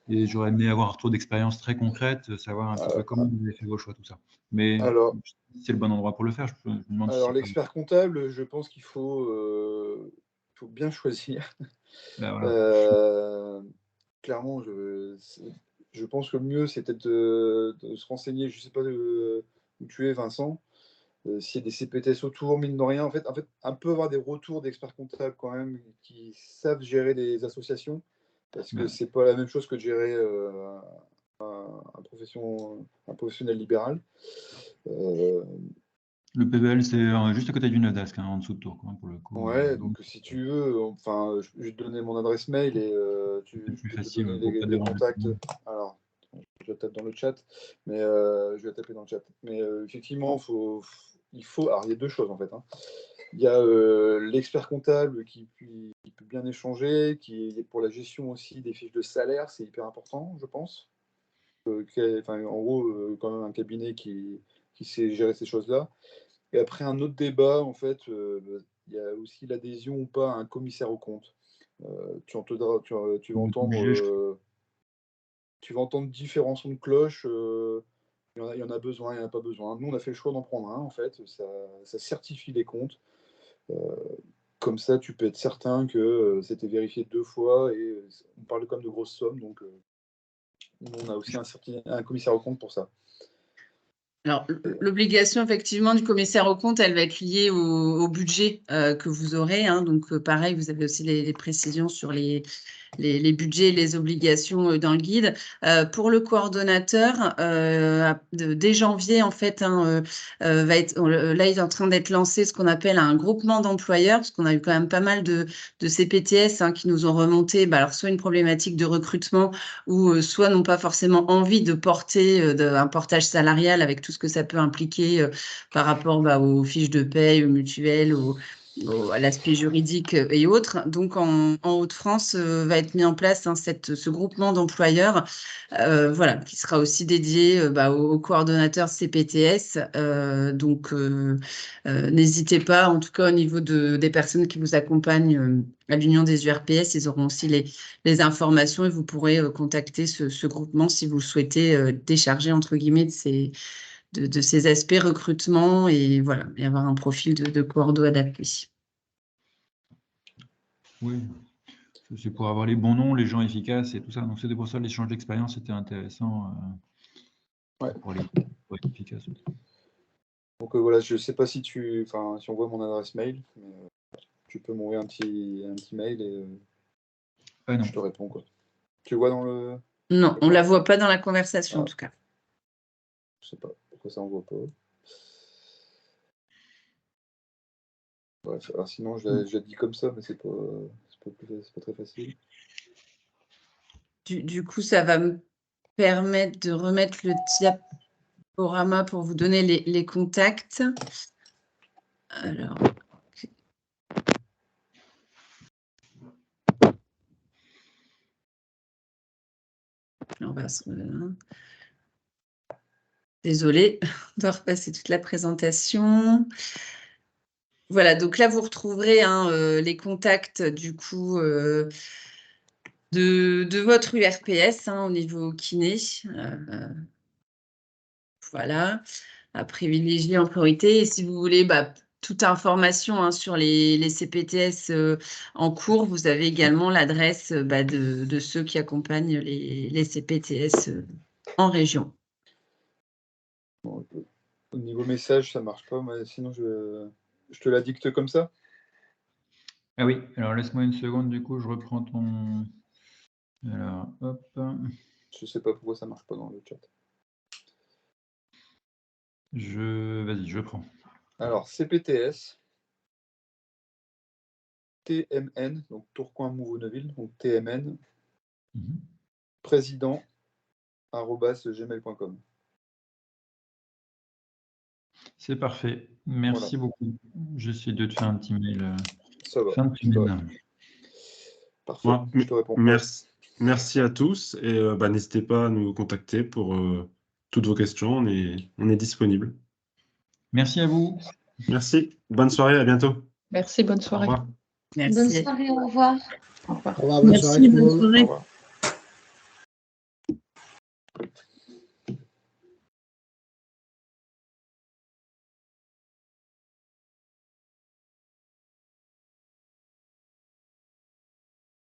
Et j'aurais aimé avoir un retour d'expérience très concrète, savoir un petit peu comment vous avez fait vos choix, tout ça. Mais c'est le bon endroit pour le faire. Je me demande alors, l'expert comptable, je pense qu'il faut bien choisir. Ben, voilà. Clairement, je pense que le mieux, c'est peut-être de se renseigner. Je ne sais pas où tu es, Vincent. S'il y a des CPTS autour, mine de rien, en fait, un peu avoir des retours d'experts comptables quand même qui savent gérer des associations, parce que c'est pas la même chose que de gérer un professionnel libéral. Le PBL, c'est juste à côté du Nodasque, en dessous de Tours, pour le coup. Ouais, donc si tu veux, je vais te donner mon adresse mail et je peux te donner les contacts. Alors, je vais taper dans le chat, mais je vais taper dans le chat. Mais effectivement, il faut. Alors, il y a deux choses en fait. Il y a l'expert comptable qui peut bien échanger, qui est pour la gestion aussi des fiches de salaire, c'est hyper important, je pense. En gros, quand même un cabinet qui sait gérer ces choses-là. Et après, un autre débat, en fait, il y a aussi l'adhésion ou pas à un commissaire aux comptes. Tu vas entendre différents sons de cloche. Il y en a besoin, il n'y en a pas besoin. Nous, on a fait le choix d'en prendre un, en fait. Ça certifie les comptes. Comme ça, tu peux être certain que c'était vérifié 2 fois. Et on parle comme de grosses sommes. Donc, nous, on a aussi un commissaire aux comptes pour ça. Alors, l'obligation, effectivement, du commissaire aux comptes, elle va être liée au budget que vous aurez. Donc, pareil, vous avez aussi les précisions sur les budgets et les obligations dans le guide. Pour le coordonnateur, dès janvier, en fait, là, il est en train d'être lancé ce qu'on appelle un groupement d'employeurs, parce qu'on a eu quand même pas mal de CPTS qui nous ont remonté, alors soit une problématique de recrutement, ou soit n'ont pas forcément envie de porter un portage salarial avec tout ce que ça peut impliquer par rapport aux fiches de paye, aux mutuelles, à l'aspect juridique et autres. Donc, en Hauts-de-France, va être mis en place ce groupement d'employeurs qui sera aussi dédié aux coordonnateurs CPTS. Donc, n'hésitez pas, en tout cas au niveau des personnes qui vous accompagnent à l'Union des URPS, ils auront aussi les informations et vous pourrez contacter ce groupement si vous souhaitez décharger, entre guillemets, de ces aspects recrutement et avoir un profil de coordo adapté. Oui, c'est pour avoir les bons noms, les gens efficaces et tout ça. Donc, c'était pour ça l'échange d'expérience était intéressant pour être efficace. Donc, voilà, je ne sais pas si on voit mon adresse mail, mais tu peux m'envoyer un petit mail et Non. Je te réponds, quoi. Tu vois dans le... Non, on ne la voit pas dans la conversation, en tout cas. Je sais pas pourquoi ça en voit pas. Bref, alors sinon, je l'ai dit comme ça, mais c'est pas très facile. Du coup, ça va me permettre de remettre le diaporama pour vous donner les contacts. Alors, on va désolée, on doit repasser toute la présentation. Voilà, donc là, vous retrouverez les contacts du coup de votre URPS au niveau kiné. Voilà, à privilégier en priorité. Et si vous voulez toute information sur les CPTS en cours, vous avez également l'adresse de ceux qui accompagnent les CPTS en région. Bon, au niveau message, ça marche pas, mais sinon je te la dicte comme ça. Ah oui, alors laisse-moi une seconde, du coup, je reprends ton... Alors, hop. Je sais pas pourquoi ça marche pas dans le chat. Vas-y, je prends. Alors, CPTS, TMN, donc Tourcoing-Mouveau-Neuville, donc TMN, président, @gmail.com. C'est parfait. Merci beaucoup. J'essaie de te faire un petit mail. Ça va. Fin de semaine. Parfait, je te réponds. Merci à tous et n'hésitez pas à nous contacter pour toutes vos questions. On est disponible. Merci à vous. Merci. Bonne soirée. À bientôt. Merci, bonne soirée. Au revoir. Merci. Bonne soirée, au revoir. Au revoir. Au revoir, bonne soirée tout le monde. Au revoir.